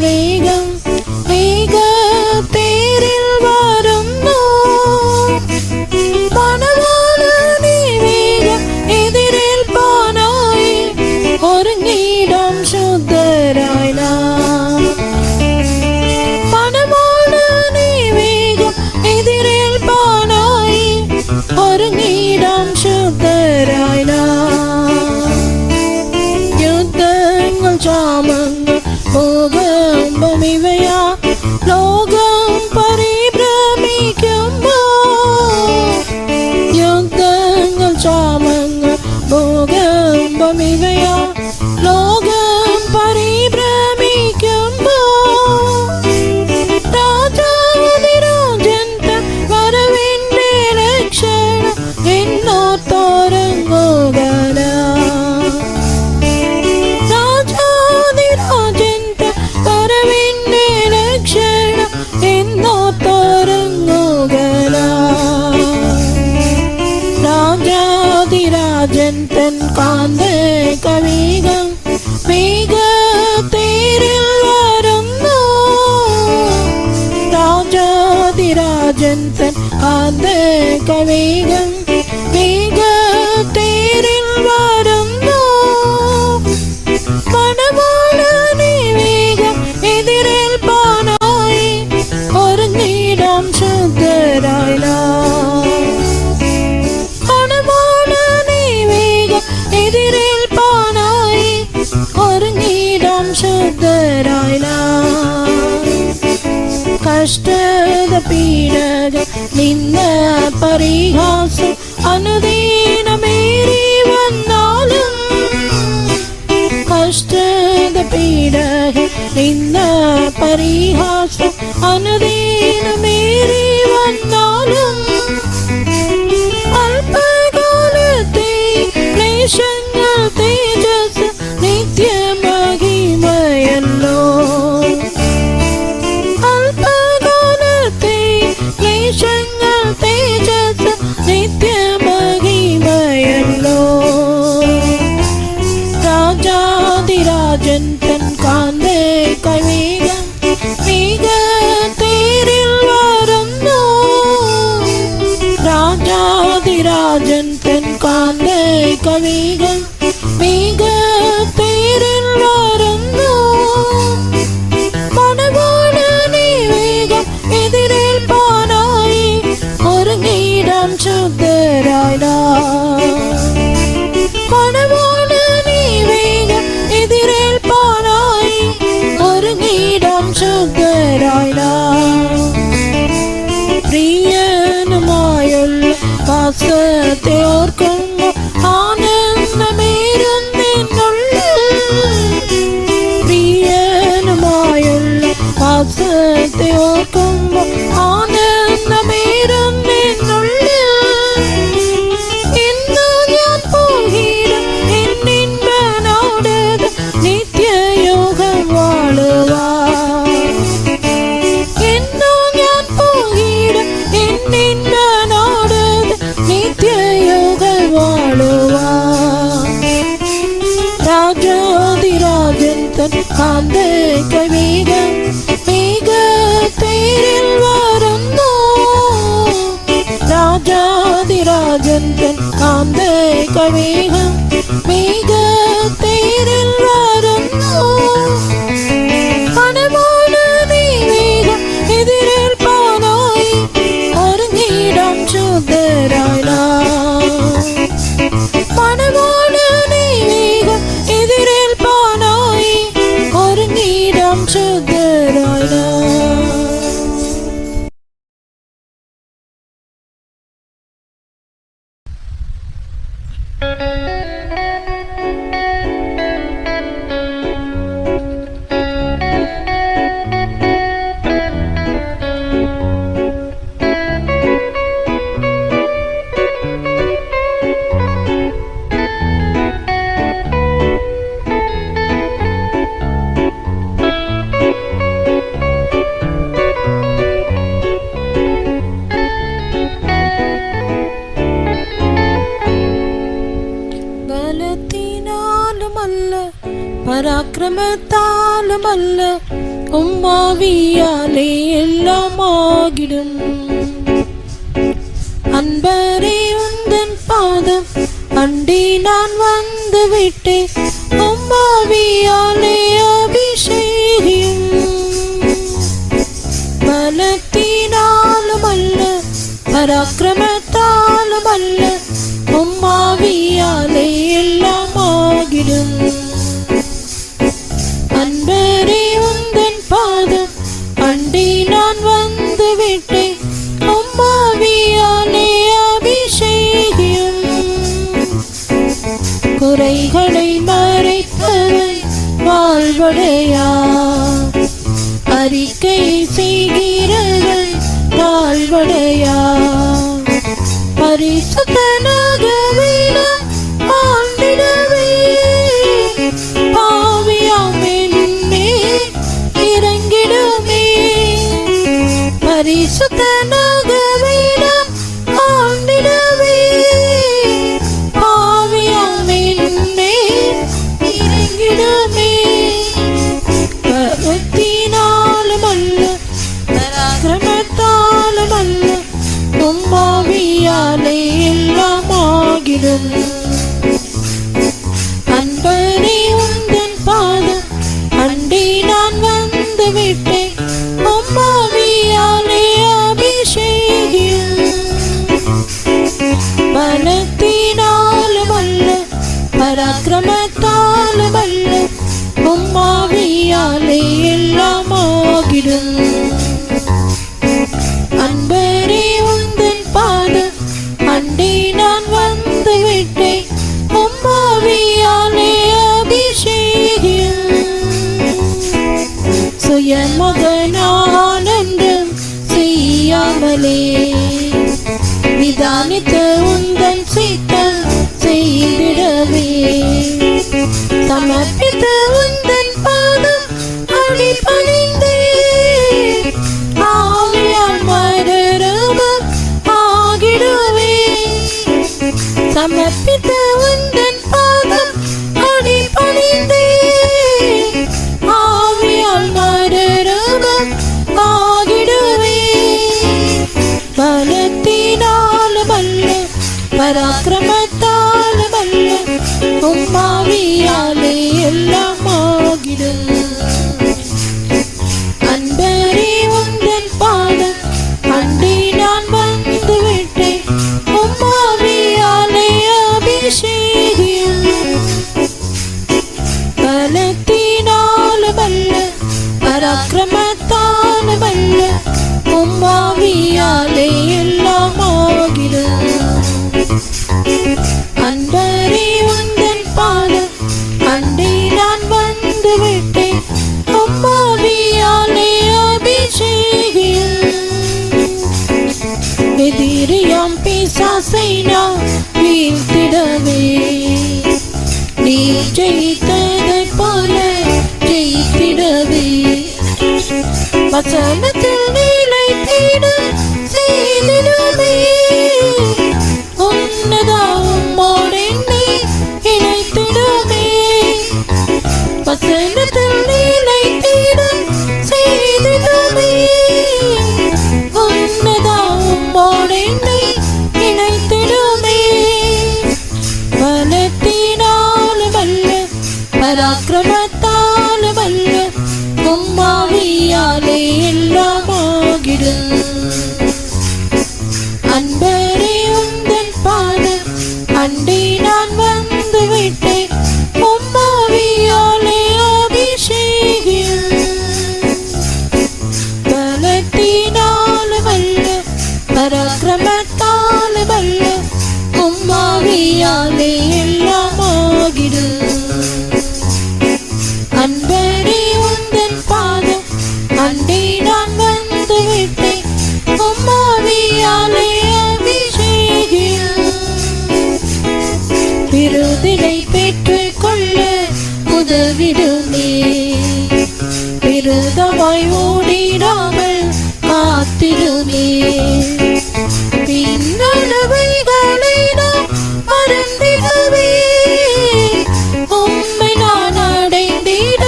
വേഗം വേഗത്തേരിൽ വരുന്നു. മണവാളനെ വേഗം എതിരേൽപ്പാനായി ഒരുങ്ങിടാം ശുദ്ധരായി നാം. മണവാളനെ വേഗം എതിരേൽപ്പാനായി ഒരുങ്ങിടാം ശുദ്ധരായി നാം. യുദ്ധങ്ങൾ ക്ഷാമങ്ങൾ ഭൂകമ്പം ഇവയാ ലോകം പരിഭ്രമിക്കുമ്പോൾ. യുദ്ധങ്ങൾ ക്ഷാമങ്ങൾ ഭൂകമ്പം ഇവയാ ലോകം പരിഭ്രമിക്കുമ്പോൾ. രാജാതിരാജൻ തൻ വരവിന്റെ ലക്ഷണം എന്നോർത്തോരങ്ങുകയാൽ. രാജാതിരാജൻ തൻ വരവിന്റെ ലക്ഷണം എന്നോർത്തോരങ്ങുകയാൽ. രാജാതിരാജൻ തൻ കാന്തകവേഗം വേഗത്തേരിൽ വരുന്നു. രാജാതിരാജൻ തൻ കാന്തകവേഗം വേഗത്തേരിൽ വരുന്നു. മണവാളനെ വേഗം എതിരേൽപ്പാനായി ഒരുങ്ങിടാം ശുദ്ധരായി നാം. മണവാളനെ വേഗം എതിരേൽപ്പാനായി ഒരുങ്ങിടാം ശുദ്ധരായി നാം. കഷ്ടത പീഡകൾ നിന്ന പരിഹാസം അനുദിനമേറി വന്നാലും. കഷ്ടത പീഡകൾ നിന്ന പരിഹാസം അനുദിനമേറി വന്നാലും. അല്പകാലത്തെ ക്ലേശങ്ങൾ തേജസ് നിത്യമഹിമയല്ലോ. അല്പകാലത്തെ ക്ലേശങ്ങൾ തേജസ് നിത്യമഹിമയല്ലോ. രാജാതിരാജൻ തൻ കാന്തകവേഗം വേഗത്തേരിൽ വരുന്നു. രാജാതിരാജൻ തൻ കാന്തകവേഗം വേഗത്തേരിൽ വരുന്നു. മണവാളനെ വേഗം എതിരേൽപ്പാനായി ഒരുങ്ങിടാം ശുദ്ധരായി നാം. മണവാളനെ വേഗം എതിരേൽപ്പാനായി ഒരുങ്ങിടാം ശുദ്ധരായി നാം. പ്രിയനുമായുള്ള വാസത്തെ ഓർക്കുമ്പോൾ ആനന്ദമേറുന്നെന്നുള്ളിൽ. പ്രിയനുമായുള്ള വാസത്തെ ഓർക്കുമ്പോൾ ആനന്ദമേറുന്നെന്നുള്ളിൽ. ഇന്നു ഞാൻ പോകിടും എന്നിൻപനോടത് നിത്യയോഗം വാഴുവാൻ. ഇന്നു ഞാൻ പോകിടും എന്നിൻപനോടത് നിത്യയോഗം വാഴുവാൻ. രാജാതിരാജൻ തൻ കാന്തകവേഗം വേഗത്തേരിൽ വരുന്നു. രാജാതിരാജൻ തൻ കാന്തകവേഗം വേഗത്തേരിൽ വരുന്നു. മണവാളനെ വേഗം എതിരേൽപ്പാനായി ഒരുങ്ങിടാം ശുദ്ധരായി നാം. മണവാളനെ വേഗം എതിരേൽപ്പാനായി ഒരുങ്ങിടാം ശുദ്ധരായി നാം. പരാക്രമത്താലുമല്ല உம்மாவியாலே எல்லாம் ஆகிடும். அன்பரே உந்தன் பாதம் அண்டி நான் வந்து விட்டேன். உம்மாவியாலே அபிஷேகம் பலத்தினாலும் அல்ல பராக்கிரமத்தாலும் அல்ல, உம்மாவியாலே எல்லாம் ஆகிடும். அன்பரே உந்தன் பாதம் அண்டி நான் வந்து விட்டேன். உம்மாவியாலே அபிஷேகம் குறைகளை மறைத்தவை வாழ்வடையா, அறிக்கை செய்கிறவள் தாழ்வடையா. பரிசுத்தனாக வேணும் ஆண்டிடவே, பாவியாமென்னே இறங்கிடுமே. பரிசுத்தனாக வேணும் ஆண்டிடவே, பாவியாமென்னே இறங்கிடுமே. பக்தினாலும் அல்ல பராக்கிரமத்தாலும் அல்ல, உம்மாவியாலே எல்லாம் ஆகிடும். அன்பரே உந்தன் பாதம் அண்டி நான் வந்து விட்டேன். உம்மாவியாலே அபிஷேகம் பலத்தினாலும் அல்ல பராக்கிரமத்தாலும் அல்ல, உம்மாவியாலே எல்லாம் ஆகிடும். அன்பரே உந்தன் பாதம் அண்டி நான் வந்து விட்டேன். உம்மாவியாலே அபிஷேகம் சுயமகனானந்தம் செய்யாமலே நிதானித்த உந்தன் சித்தம் செய்திடவே, சமர்ப்பித்த உந்தன் பாதம் அடிபணிந்தே. ஆவியால் மறுரூபம் ஆகிடுவே, சமர்ப்பித்த உந்தன் பாதம் அடிபணிந்தே. ஆவியால் மறுரூபம் ஆகிடுவே. பலத்தினாலும் அல்ல பராக்கிரமத்தாலும் அல்ல, உம்மாவியாலே எல்லாம் ஆகிடும். அன்பரே உந்தன் பாதம் அண்டி நான் வந்து விட்டேன். உம்மாவியாலே அபிஷேகம் பலத்தினாலும் அல்ல பராக்கிரமத்தாலும் அல்ல, உம்மாவியாலே எல்லாம் ஆகிடும். அன்பரே உந்தன் பாதம் அண்டி நான் வந்து விட்டேன். உம்மாவியாலே அபிஷேகம் எதிரியாம் பிசாசை நான் வீழ்த்திடவே, நீ ஜெயித்ததைப் போல ஜெயித்திடவே. வசனத்தில் நிலைத்திட செய்திடுவே, உன்னதா உம்மோடு என்னை இணைத்திடுவே. வசனத்தில் நிலைத்திட செய்திடுவே, உன்னதா உம்மோடு என்னை இணைத்திடுவே. பலத்தினாலும் அல்ல பராக்கிரமத்தாலும் அல்ல, உம்மாவியாலே எல்லாம் ஆகிடும். அன்பரே உந்தன் பாதம் அண்டி நான் வந்து விட்டேன். உம்மாவியாலே அபிஷேகம் பலத்தினாலும் அல்ல பராக்கிரமத்தாலும் அல்ல, உம்மாவியாலே எல்லாம் ஆகிடும். அன்பரே உந்தன் பாதம் அண்டி நான் வந்து விட்டேன். உம்மாவியாலே அபிஷேகம் விருதினை பெற்றுக் கொள்ள உதவிடுமே, விருதமாய் ஓடிடாமல் காத்திடுமே. பின்னடைவுகளை நாம் மறந்திடவே, உம்மை நான் அடைந்திட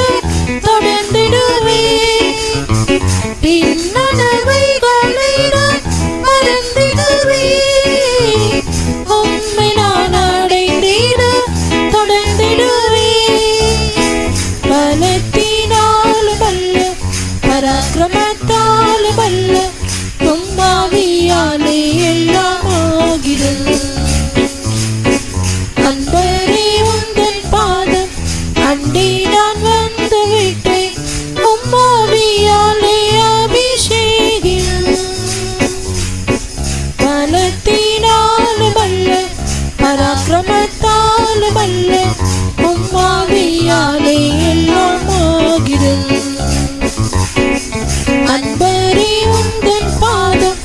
தொடர்ந்திடுவே. அன்பரே உந்தன் பாதம் அண்டி நான் வந்து விட்டேன் உம்மாவியாலே அபிஷேகம் பலத்தினாலும் அல்ல பராக்கிரமத்தாலும் அல்ல உம்மாவியாலே எல்லாம் ஆகிறது அன்பரே உந்தன் பாதம்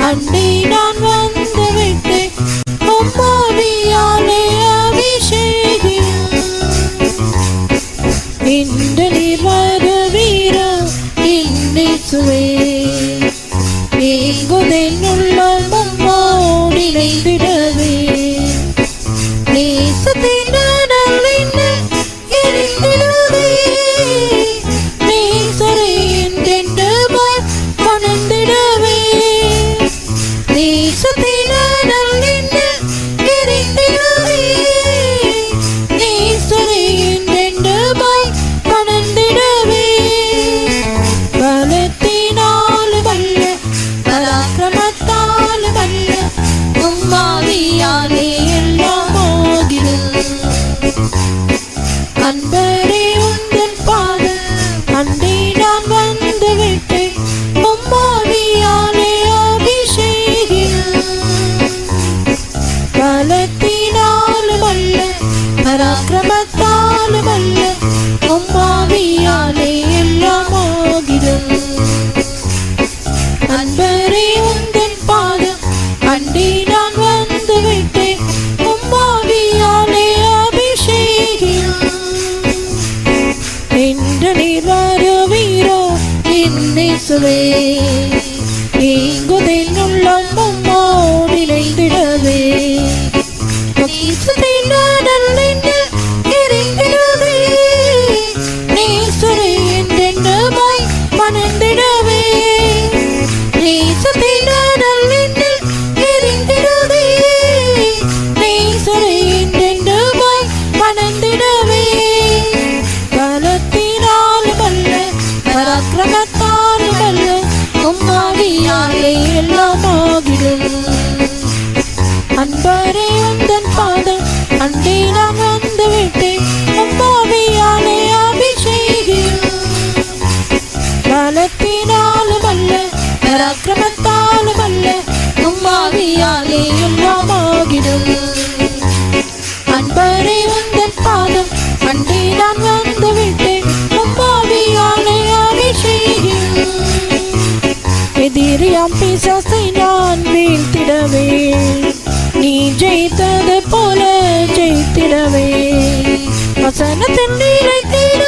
அண்டி நான் வந்து விட்டேன் உம்மாவியாலே அபிஷேகம் இன்று நீர் வருவீரோ இயேசுவே ஏங்குதென் உள்ளம் உம்மோடு இணைந்திடவே நேசத்தின் அனல் என்னை எரிந்திடவே நேசரை என்றென்றுமாய் மணந்திடவே நேசத்தின் அனல் என்னை எரிந்திடவே நேசரை என்றென்றுமாய் மணந்திடவே பலத்தினாலும் அல்ல பராக்கிரமத்தாலும் அல்ல உம்மாவியாலே எல்லாம் ஆகிறது அன்பரே உந்தன் பாதம் அண்டி நான் வந்து விட்டேன் உம்மாவியாலே அபிஷேகம் பலத்தினாலும் அல்ல பராக்கிரமத்தாலும் அல்ல உம்மாவியாலே எல்லாம் ஆகிறது அன்பரே உந்தன் பாதம் அண்டி நான் வந்து விட்டேன் உம்மாவியாலே அபிஷேகம் என்று நீர் வருவீரோ இயேசுவே ஏங்குதென் உள்ளம் உம்மோடு இணைந்திடவே நேசத்தின் அனல் என்னை எரிந்திடவே நேசரை என்றென்றுமாய் மணந்திடவே நேசத்தின் அனல் என்னை எரிந்திடவே நேசரை என்றென்றுமாய் மணந்திடவே பலத்தினாலும் அல்ல பராக்கிரமத்தாலும் அல்ல உம்மாவியாலே எல்லாம் ஆகிறது அன்பரே உந்தன் பாதம் அண்டி நான் வந்து விட்டேன் உம்மாவியாலே அபிஷேகம் பலத்தினாலும் அல்ல பராக்கிரமத்தாலும் அல்ல உம்மாவியாலே எல்லாம் ஆகிறது அன்பரே உந்தன் பாதம் அண்டி நான் வந்து விட்டேன் உம்மாவியாலே அபிஷேகம் எதிரியாம் பிசாசை நான் வீழ்த்திடவே நீ ஜெயித்தது போல ஜெயித்திடவே வசனத்தின் நிலைத்திட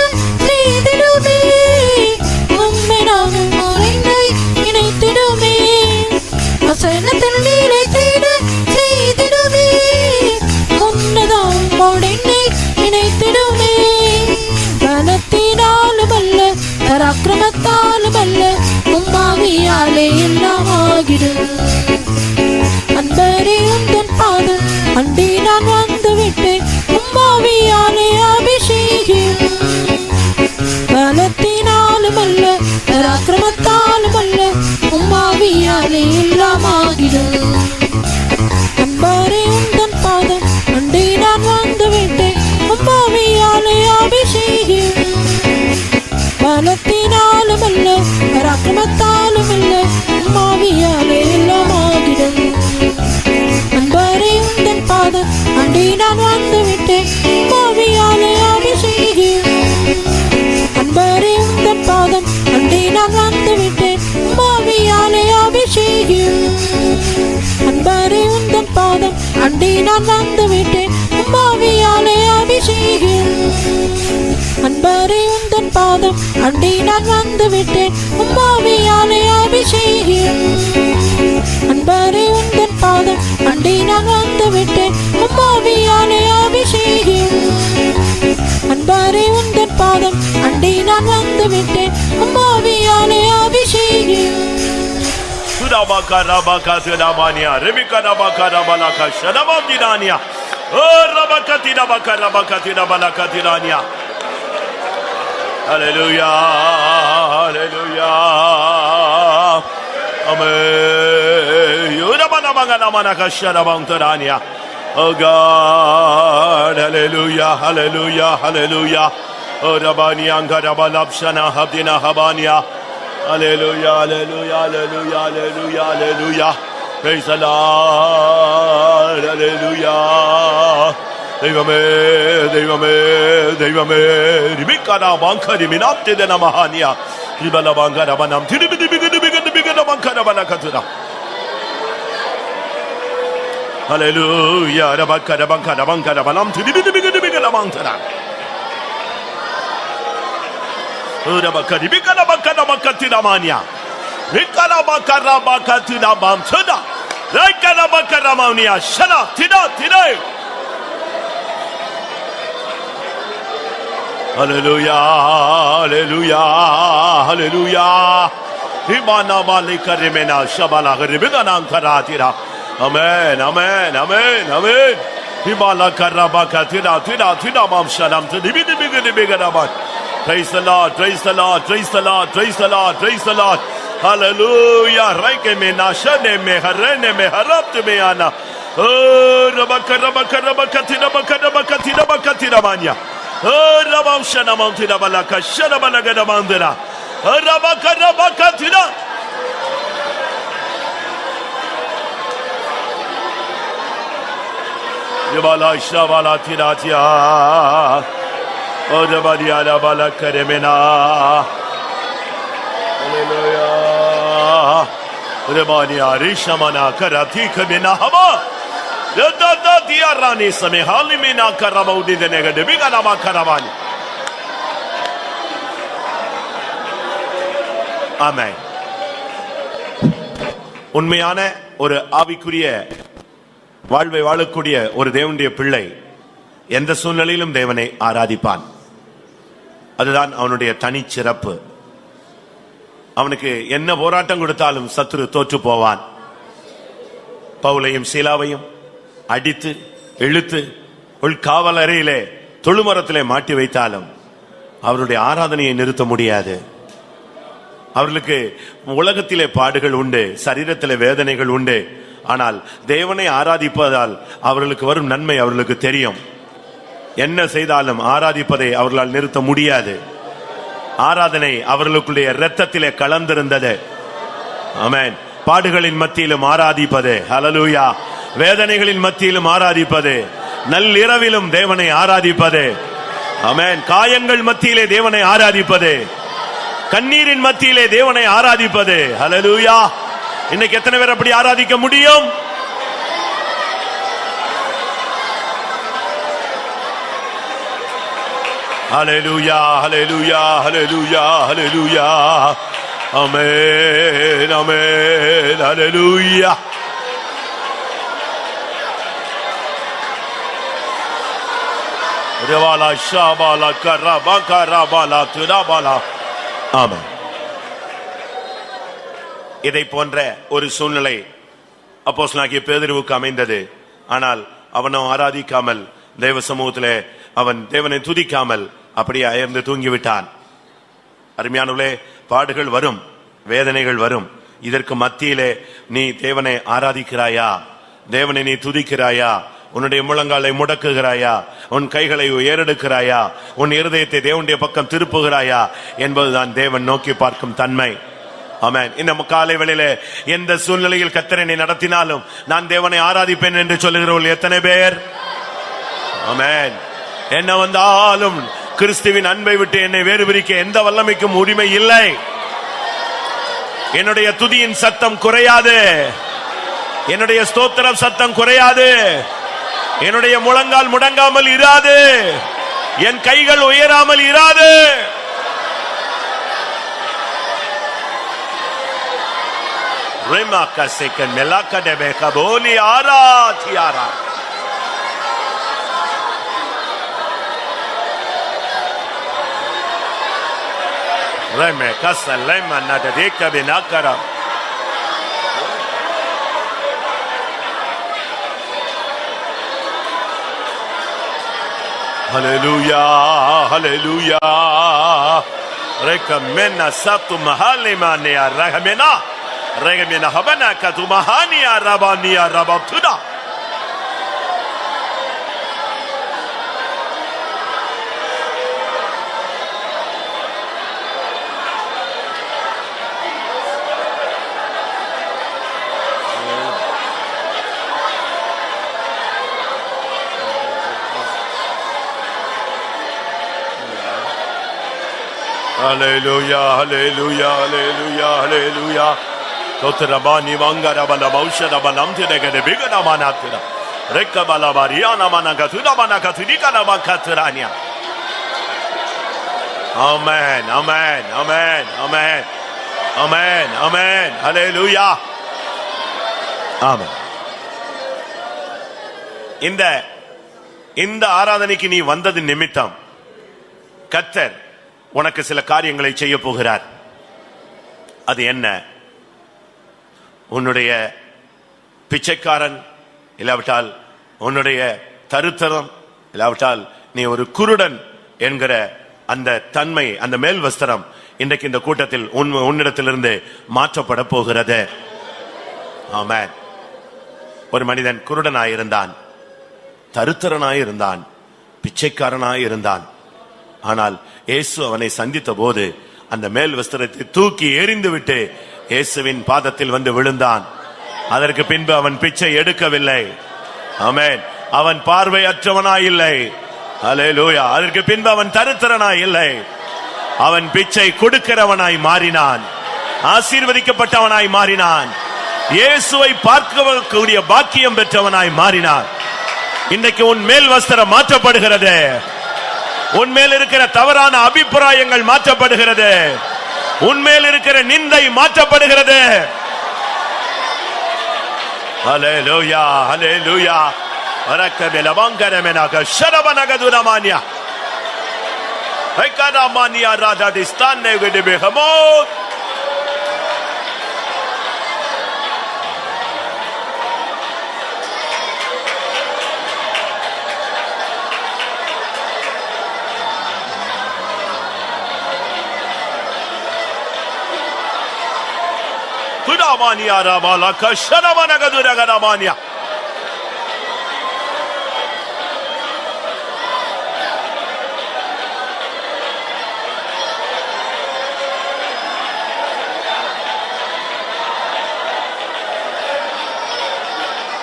செய்திடுமே உம்மை நாமும் உன்னை இணைத்திடுமே வசனத்தின் நிலைத்திட செய்திடுமே உன்னதம் உன்னை இணைத்திடுமே பலத்தினாலும் அல்ல பராக்கிரமத்தாலும் அல்ல உம்மாவியாலே எல்லாம் ஆகிறது அன்பரே உந்தன் பாதம் அண்டி நான் வந்து விட்டேன் உம்மாவியாலே அபிஷேகம் பலத்தினாலும் அல்ல பராக்கிரமத்தாலும் அல்ல உம்மாவியாலே எல்லாம் ஆகிறது அன்பரே உந்தன் பாதம் அண்டி நான் வந்து விட்டேன் உம்மாவியாலே அபிஷேகம் பலத்தினாலும் அல்ல பராக்கிரமத்தாலும் அல்ல உம்மாவியாலே எல்லாம் ஆகிறது அன்பரே உந்தன் பாதம் அண்டி நான் வந்து விட்டேன் உம்மாவியாலே அபிஷேகம் அன்பரே உந்தன் பாதம் அண்டி நான் வந்து விட்டேன் உம்மாவியாலே அபிஷேகம் அன்பரே உந்தன் பாதம் அண்டி நான் வந்து விட்டேன் உம்மாவியாலே அபிஷேகம் அன்பரே உந்தன் பாதம் அண்டி நான் வந்து விட்டேன் உம்மாவியாலே அபிஷேகம் அன்பரே உந்தன் பாதம் அண்டி நான் வந்து விட்டேன் உம்மாவியாலே அபிஷேகம் அன்பரே உந்தன் பாதம் அண்டி நான் வந்து விட்டேன் உம்மாவியாலே அபிஷேகம் Sudabaka rabaka tudamania rebika rabaka rabalaka shadabadinania o rabakati rabalaka tirania. Hallelujah, hallelujah, amen. Yudabana bangana manaka shadabang tirania. Oh God. hallelujah, hallelujah, hallelujah. Oh, Rabani Angarabana Habdina Habania. Hallelujah, hallelujah, hallelujah, hallelujah, hallelujah. Praise the Lord, hallelujah. Devame, Devame, Devame. Ribikana Bankari Minapte de Namahania. Ribala Bankarabanam. Tibigana Bankarabanakatuna. Hallelujah. Rabakarabankarabanam. Tibigana Bankara. Urabakari Bikana Mania. Rikana Bakarabatina Bamtuna. Rikana Bakaramania. Shana, Tina, Tina. Hallelujah, hallelujah, hallelujah. Himana Malika Remena Shabala Ribana Karatira. Amen, amen, amen, amen. Himala Karabaka Tina, Tina, Tina Mam Shanam to the bigger. Praise the Lord, praise the Lord, praise the Lord, praise the Lord, praise the Lord. Hallelujah. Raike me nashane me harene me harapte me ana. Oh, Rabaka mania. Oh, Rabam Shana Mountina Balaka, Shana Balagada Mandana. Oh, Rabaka Tina. Yabala Shavala Tinatia. Oh, the Badiana Balakaremena. Hallelujah. The Badia Rishamana Karati Kabina Haba. The Diarani Same Halimina Karamodi the negative Biganama Karamani. Amen. உண்மையான ஒரு ஆவிக்குரிய வாழ்வை வாழக்கூடிய ஒரு தேவனுடைய பிள்ளை எந்த சூழ்நிலையிலும் தேவனை ஆராதிப்பான். அதுதான் அவனுடைய தனி சிறப்பு. அவனுக்கு என்ன போராட்டம் கொடுத்தாலும் சத்துரு தோற்று போவான். பவுலையும் சீலாவையும் அடித்து இழுத்து உள்காவல் அறையிலே தொழுமரத்திலே மாட்டி வைத்தாலும் அவருடைய ஆராதனையை நிறுத்த முடியாது. அவர்களுக்கு உலகத்திலே பாடுகள் உண்டு, சரீரத்திலே வேதனைகள் உண்டு. ஆனால் தேவனை ஆராதிப்பதால் அவர்களுக்கு வரும் நன்மை அவர்களுக்கு தெரியும். என்ன செய்தாலும் ஆராதிப்பதை அவர்களால் நிறுத்த முடியாது. ஆராதனை அவர்களுடைய இரத்தத்திலே கலந்திருந்தது. ஆமென். பாடுகளின் மத்தியிலும் ஆராதிப்பது, ஹல்லேலூயா. வேதனைகளின் மத்தியிலும் ஆராதிப்பது, நள்ளிரவிலும் தேவனை ஆராதிப்பது, ஆமென். காயங்கள் மத்தியிலே தேவனை ஆராதிப்பது, கண்ணீரின் மத்தியிலே தேவனை ஆராதிப்பது, ஹல்லேலூயா. இன்னைக்கு எத்தனை பேர் அப்படி ஆராதிக்க முடியும்? Hallelujah, hallelujah, hallelujah, hallelujah. Amen, amen, hallelujah. Revala shabala karaba karabala turabala. Amen. இதை போன்ற ஒரு சூழ்நிலை அப்போஸ்தலனாகிய பேதுருவுக்கு அமைந்தது. ஆனால் அவனோ ஆராதிக்காமல் தேவ சமூகத்திலே அவன் தேவனை துதிக்காமல் அப்படியே அயர்ந்து தூங்கிவிட்டான். அருமையானவர்களே, பாடுகள் வரும், வேதனைகள் வரும். இதற்கு மத்தியிலே நீ தேவனை ஆராதிக்கிறாயா? தேவனை நீ துதிக்கிறாயா? உன்னுடைய முழங்காலை முடக்குகிறாயா? உன் கைகளை ஏறெடுக்கிறாயா? உன் இருதயத்தை தேவனுடைய பக்கம் திருப்புகிறாயா என்பதுதான் தேவன் நோக்கி பார்க்கும் தன்மை. ஆமென். இந்த காலை வேளையிலே எந்த சூழ்நிலையில் கர்த்தர் என்னை நடத்தினாலும் நான் தேவனை ஆராதிப்பேன் என்று சொல்லுகிறவர்கள் எத்தனை பேர்? ஆமென். என்ன வந்தாலும் கிறிஸ்துவின் அன்பை விட்டு என்னை வேறு பிரிக்க எந்த வல்லமைக்கும் உரிமை இல்லை. என்னுடைய துதியின் சத்தம் குறையாது, என்னுடைய ஸ்தோத்திரம் சத்தம் குறையாது, என்னுடைய முழங்கால் முடங்காமல் இராது, என் கைகள் உயராமல் இராது. Remaka seken melaka de bekaboli ara tiara. Remaka salema nadadeka binakara. Hallelujah, hallelujah. Rekamena satu mahali mania rahamena. Regamena habana katumahania rabania rabatuda. Hallelujah, hallelujah, hallelujah, hallelujah. Totrabani vangara bala baushara balam tiragade bigana manatira. Rekka bala bariana managatura managaturika namakaturania. Amen, amen, amen, amen, amen, amen, hallelujah. Amen. இந்த ஆராதனைக்கு நீ வந்தது நிமித்தம் கர்த்தர் உனக்கு சில காரியங்களை செய்ய போகிறார். அது என்ன? உன்னுடைய பிச்சைக்காரன், இல்லாவிட்டால் உன்னுடைய தருத்தரம், இல்லாவிட்டால் நீ ஒரு குருடன் என்கிற அந்த தன்மை, அந்த மேல் வஸ்திரம் இன்றைக்கு இந்த கூட்டத்தில் உன்னிடத்திலிருந்து மாற்றப்பட போகிறது. ஆமென். ஒரு மனிதன் குருடனாயிருந்தான், தருத்தரனாயிருந்தான், பிச்சைக்காரனாயிருந்தான். ஆனால் இயேசு அவனை சந்தித்த போது அந்த மேல் வஸ்திரத்தை தூக்கி எறிந்து விட்டு இயேசுவின் பாதத்தில் வந்து விழுந்தான். அதற்கு பின்பு அவன் பிச்சை எடுக்கவில்லை. ஆமென். அவன் பார்வையற்றவனாய் இல்லை. அல்லேலூயா. அதற்கு பின்பு அவன் தருத்தரனாய் இல்லை. அவன் பிச்சை கொடுக்கிறவனாய் மாறினான், ஆசீர்வதிக்கப்பட்டவனாய் மாறினான், இயேசுவை பார்க்கக்கூடிய பாக்கியம் பெற்றவனாய் மாறினான். இன்றைக்கு உன் மேல் வஸ்திரம் மாற்றப்படுகிறது. உன்மேல் இருக்கிற தவறான அபிப்பிராயங்கள் மாற்றப்படுகிறது. உன்மேல் இருக்கிற நிந்தை மாற்றப்படுகிறது. ஹல்லேலூயா, ஹல்லேலூயா. வரக்கபெல வங்கரமெனாக ஷரபனகதுரமானியா ஐகராமானியா ராதாதிஸ்தானே விடுபெஹமோ. Ramania Ramala Kasharamanagadura Ramania.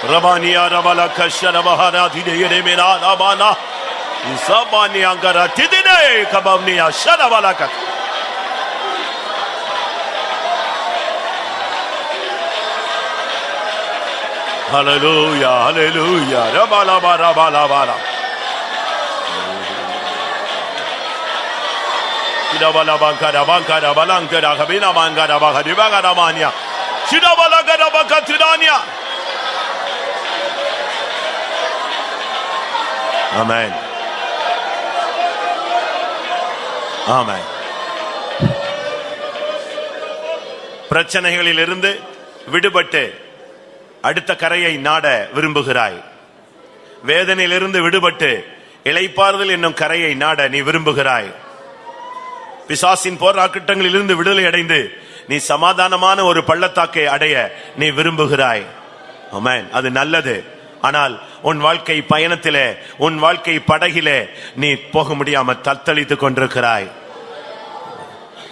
Ramania Ramala Kasharamahara Dide Mena Ramana Isabani Angara Tidine Kabamnia Sharavalaka. Hallelujah, hallelujah. Rabala bara bala bara. Shidabala bankara bankara balankara kabina mangara bakadi bagara mania. Shidabala gara bakatirania. Amen. Amen. பிரச்சனைகளில் இருந்து விடுபட்டு அடுத்த கரையை நாட விரும்புகிறாய். வேதனையிலிருந்து விடுபட்டு இளைப்பாறுதல் என்னும் கரையை நாட நீ விரும்புகிறாய். பிசாசின் போராட்டங்களிலிருந்து விடுதலை அடைந்து நீ சமாதானமான ஒரு பள்ளத்தாக்கை அடைய நீ விரும்புகிறாய். ஆமென். அது நல்லது. ஆனால் உன் வாழ்க்கை பயணத்திலே, உன் வாழ்க்கை படகிலே நீ போக முடியாமல் தத்தளித்துக் கொண்டிருக்கிறாய்.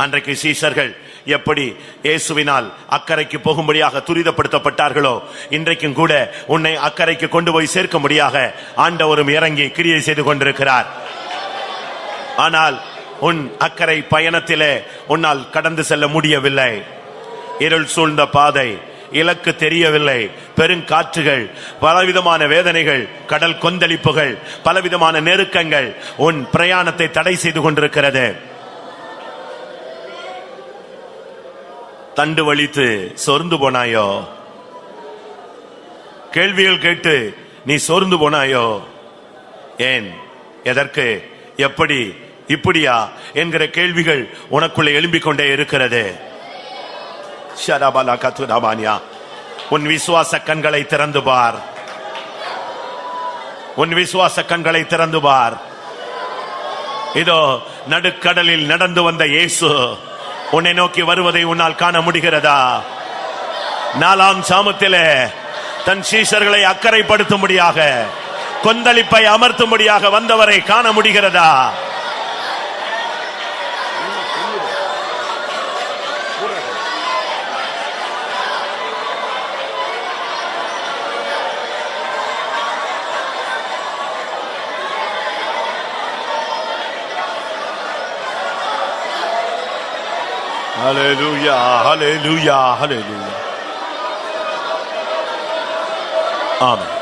அன்றைக்கு சீஷர்கள் எப்படி இயேசுவினால் அக்கறைக்கு போகும்படியாக துரிதப்படுத்தப்பட்டார்களோ, இன்றைக்கும் கூட உன்னை அக்கறைக்கு கொண்டு போய் சேர்க்க முடியாக ஆண்டவரும் இறங்கி கிரியை செய்து கொண்டிருக்கிறார். ஆனால் உன் அக்கறை பயணத்திலே உன்னால் கடந்து செல்ல முடியவில்லை. இருள் சூழ்ந்த பாதை, இலக்கு தெரியவில்லை, பெருங்காற்றுகள், பலவிதமான வேதனைகள், கடல் கொந்தளிப்புகள், பலவிதமான நெருக்கங்கள் உன் பிரயாணத்தை தடை செய்து கொண்டிருக்கிறது. தண்டு வலித்து சோர்ந்து போனாயோ? கேள்விகள் கேட்டு நீ சோர்ந்து போனாயோ? ஏன், எதற்கு, எப்படி, இப்படியா என்கிற கேள்விகள் உனக்குள்ளே எழும்பிக் கொண்டே இருக்கிறது. ஷரபலா கத்துராமானியா. உன் விசுவாச கண்களை திறந்து பார். உன் விசுவாச கண்களை திறந்து பார். இதோ நடுக்கடலில் நடந்து வந்த இயேசு உன்னை நோக்கி வருவதை உன்னால் காண முடிகிறதா? 4ஆம் சாமத்திலே தன் சீஷர்களை அக்கறைப்படுத்தும்படியாக, கொந்தளிப்பை அமர்த்தும்படியாக வந்தவரை காண முடிகிறதா? ஹல்லேலூயா ஹல்லேலூயா ஹல்லேலூயா. ஆமென்.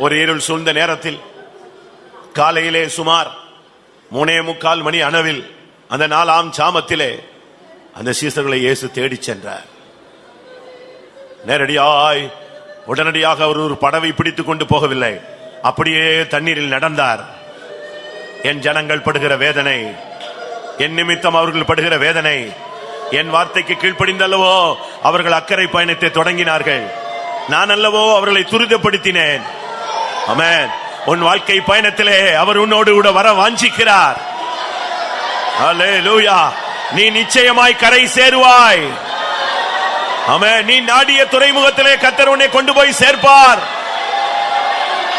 ஒரு இருள் சூழ்ந்த நேரத்தில் காலையிலே சுமார் 3:45 மணி அளவில் அந்த 4ஆம் சாமத்திலே அந்த சீசர்களை இயேசு தேடிச் சென்றார். உடனடியாக அவர் ஒரு படவை பிடித்துக் கொண்டு போகவில்லை, அப்படியே தண்ணீரில் நடந்தார். என் ஜனங்கள் படுகிற வேதனை, என் நிமித்தம் அவர்கள் படுகிற வேதனை, என் வார்த்தைக்கு கீழ்ப்படிந்தல்லவோ அவர்கள் அக்கறை பயணத்தை தொடங்கினார்கள். நான் அல்லவோ அவர்களை துரிதப்படுத்தினேன். ஆமென். உன் வாழ்க்கை பயணத்திலே அவர் உன்னோடு கூட வர வாஞ்சிக்கிறார். ஹல்லேலூயா. நீ நிச்சயமாய் கரை சேருவாய். ஆமென். நீ நாடிய துறைமுகத்திலே கர்த்தர் உன்னை கொண்டு போய் சேர்ப்பார்.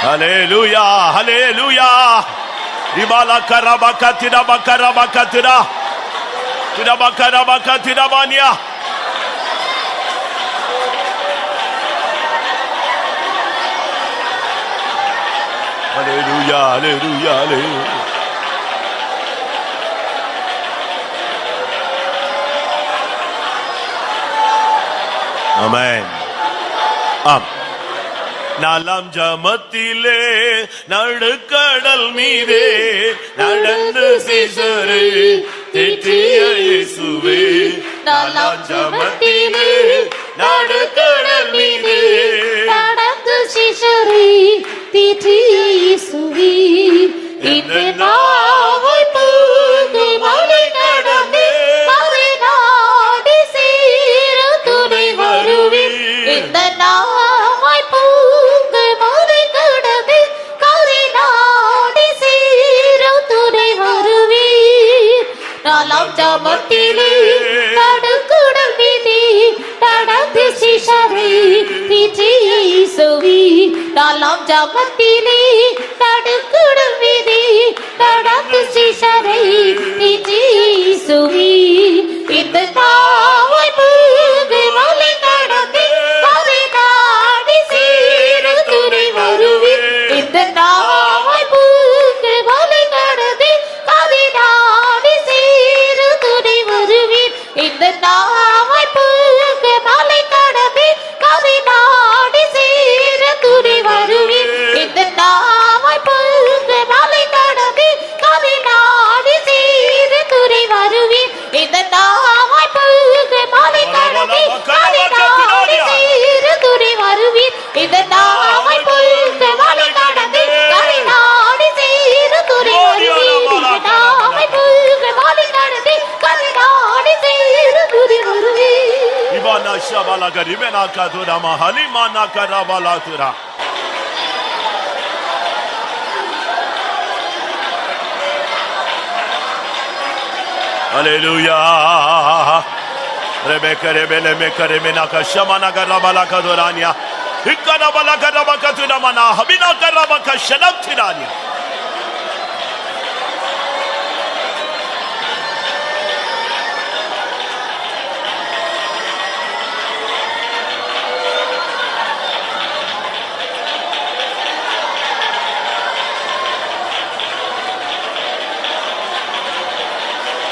ஹல்லேலூயா ஹல்லேலூயா. ரிபாலா கரபக திரபக ரபக திரா திரபக ரபக திரபானியா. ஹல்லேலூயா ஹல்லேலூயா ஹல்லேலூயா. ஆமென். ஆம். 4ஆம் ஜாமத்திலே நடுக்கடல் மீதே நடந்து சீசரை தேற்றிய இயேசுவே. 4ஆம் ஜாமத்திலே நடுக்கடல் மீதே நடந்து சீசரை தேற்றிய இயேசுவே. இந்த நாவை பூந்து மலை கடந்து மறை நாடி சேர துணை வருவேன். இந்த நாவை பூந்து மலை கடந்து கரை நாடி சேர துணை வருவேன். 4ஆம் ஜாமத்திலே நடுக்கடல் மீதே நடந்து சீசரை தேற்றிய இயேசுவே. 4ஆம் ஜாமத்திலே நடுக்கடல் மீதே நடந்து சீசரை தேற்றிய இயேசுவே. இந்த நாவை பூந்து மலை கடந்து கரை நாடி சேர துணை வருவேன். இந்த நாவை பூந்து மலை கடந்து கரை நாடி சேர துணை வருவேன். இந்த நாவை பூந்து மலை கடந்து கரை நாடி சேர துணை வருவேன். இந்த நாவை பூந்து மலை கடந்து கரை நாடி சேர துணை வருவேன். இந்த நாவை பூந்து மலை கடந்து கரை நாடி சேர துணை வருவேன். இந்த நாவை பூந்து மலை கடந்து கரை நாடி சேர துணை வருவேன். இந்த நாவை பூந்து மலை கடந்து கரை நாடி சேர துணை வருவேன். இபானா ஷபாலா கரிமெனா கதுரா மஹலிமானா கரபாலா துரா. ஹல்லேலூயா. Rebecca ரெபெலே McCrae மெனா கஷமானா கரபாலா கதுரானியா. இக்கரபாலா கரபா கதுரமனா ஹபினா கரபா கஷனத்திரானியா.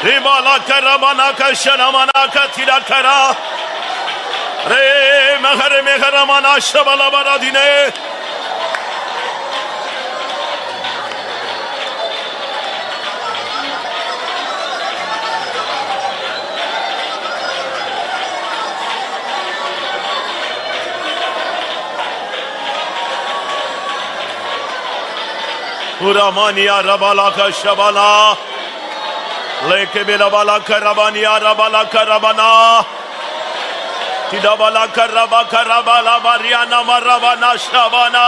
ரிபாலா கரபனா கஷனமனா கத்திரா கரா. ரே மகர மகரமனா ஷபலா பரதினே. உரமானியா ரபாலா கஷபலா. लेके बेला बाला करबानिया रबाला करबना तिदाबाला करबा करबाला मारियाना मरबना शबना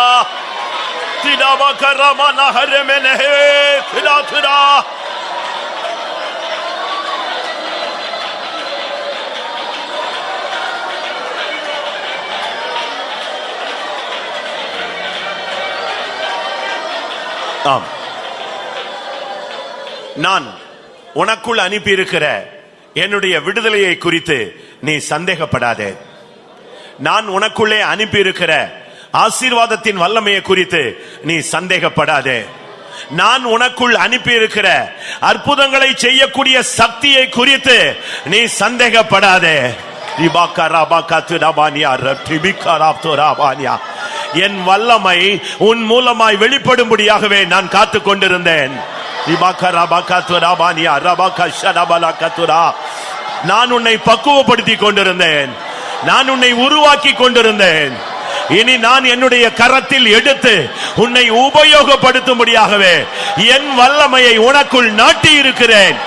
तिदाबा करबना हरे में नहीं थिदा थिदा. ஆம். நான் உனக்குள் அனுப்பி இருக்கிற என்னுடைய விடுதலையை குறித்து நீ சந்தேகப்படாதே. நான் உனக்குள்ளே அனுப்பி இருக்கிற ஆசீர்வாதத்தின் வல்லமையை குறித்து நீ சந்தேகப்படாதே. நான் உனக்குள் அனுப்பி இருக்கிற அற்புதங்களை செய்யக்கூடிய சக்தியை குறித்து நீ சந்தேகப்படாதே. என் வல்லமை உன் மூலமாய் வெளிப்படும்படியாகவே நான் காத்து கொண்டிருந்தேன். நான் உன்னை பக்குவப்படுத்தி கொண்டிருந்தேன், நான் உன்னை உருவாக்கி கொண்டிருந்தேன். இனி நான் என்னுடைய கரத்தில் எடுத்து உன்னை உபயோகப்படுத்தும்படியாகவே என் வல்லமையை உனக்குள் நாட்டி இருக்கிறேன்.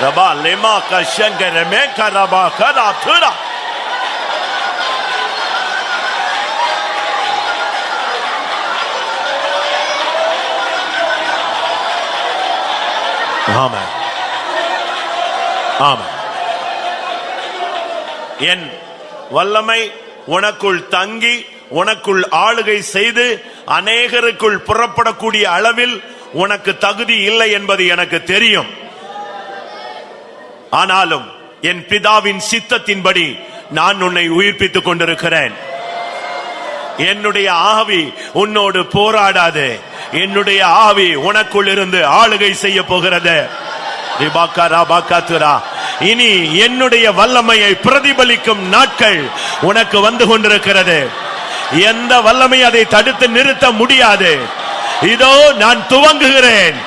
ரபா லெமா கஷங்கர மேகரபா கரா துரா. ஆமென், ஆமென். என் வல்லமை உனக்குள் தங்கி உனக்குள் ஆளுகை செய்து அநேகருக்குள் புறப்படக்கூடிய அளவில் உனக்கு தகுதி இல்லை என்பது எனக்கு தெரியும். ஆனாலும் என் பிதாவின் சித்தத்தின்படி நான் உன்னை உயிர்ப்பித்துக் கொண்டிருக்கிறேன். என்னுடைய ஆவி உன்னோடு போராடாது, என்னுடைய ஆவி உனக்குள் இருந்து ஆளுகை செய்ய போகிறது. இனி என்னுடைய வல்லமையை பிரதிபலிக்கும் நாட்கள் உனக்கு வந்து கொண்டிருக்கிறது. எந்த வல்லமை அதை தடுத்து நிறுத்த முடியாது. இதோ நான் துவங்குகிறேன்,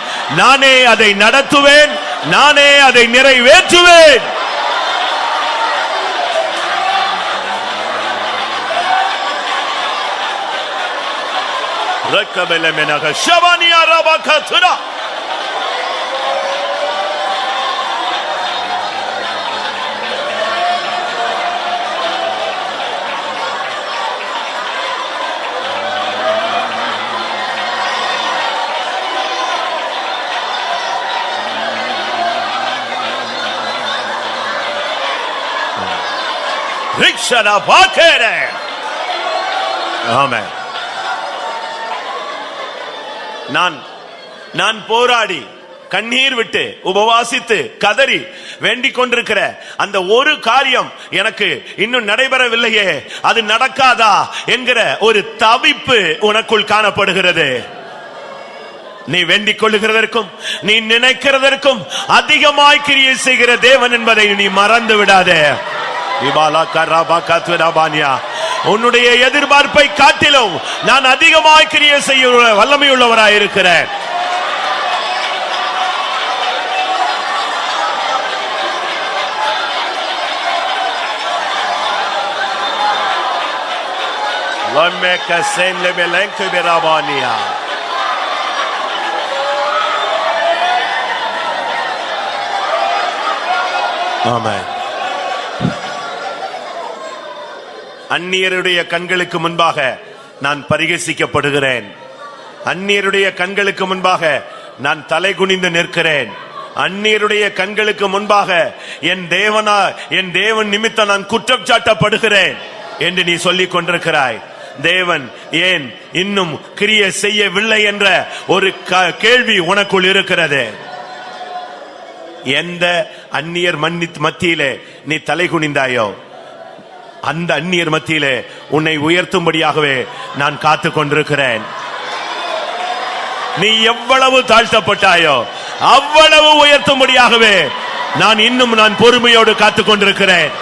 நானே அதை நடத்துவேன், நானே அதை நிறைவேற்றுவேன். நான் போராடி கண்ணீர் விட்டு உபவாசித்து கதறி வேண்டிக் கொண்டிருக்கிற அந்த ஒரு காரியம் எனக்கு இன்னும் நடைபெறவில்லையே, அது நடக்காதா என்கிற ஒரு தவிப்பு உனக்குள் காணப்படுகிறது. நீ வேண்டிக் கொள்ளுகிறதற்கும் நீ நினைக்கிறதற்கும் அதிகமாய் கிரியை செய்கிற தேவன் என்பதை நீ மறந்து விடாதே. உன்னுடைய எதிர்பார்ப்பை காட்டிலும் நான் அதிகமாய் கிரியை செய்ய வல்லமையுள்ளவராய் இருக்கிறேன். ஆமென். அந்நியருடைய கண்களுக்கு முன்பாக நான் பரிகசிக்கப்படுகிறேன். அந்நியருடைய கண்களுக்கு முன்பாக நான் தலை குனிந்து நிற்கிறேன். அந்நியருடைய கண்களுக்கு முன்பாக என் தேவன் நிமித்தம் நான் குற்றம் சாட்டப்படுகிறேன் என்று நீ சொல்லிக் கொண்டிருக்கிறாய். தேவன் ஏன் இன்னும் கிரியை செய்யவில்லை என்ற ஒரு கேள்வி உனக்குள் இருக்கிறது. எந்த அந்நியர் மத்தியிலே நீ தலை குனிந்தாயோ அந்த அந்நியர் மத்தியிலே உன்னை உயர்த்தும்படியாகவே நான் காத்து கொண்டிருக்கிறேன். நீ எவ்வளவு தாழ்த்தப்பட்டாயோ அவ்வளவு உயர்த்தும்படியாகவே நான் பொறுமையோடு காத்து கொண்டிருக்கிறேன்.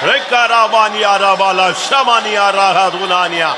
Rekarabania rabala shamania rahadunania.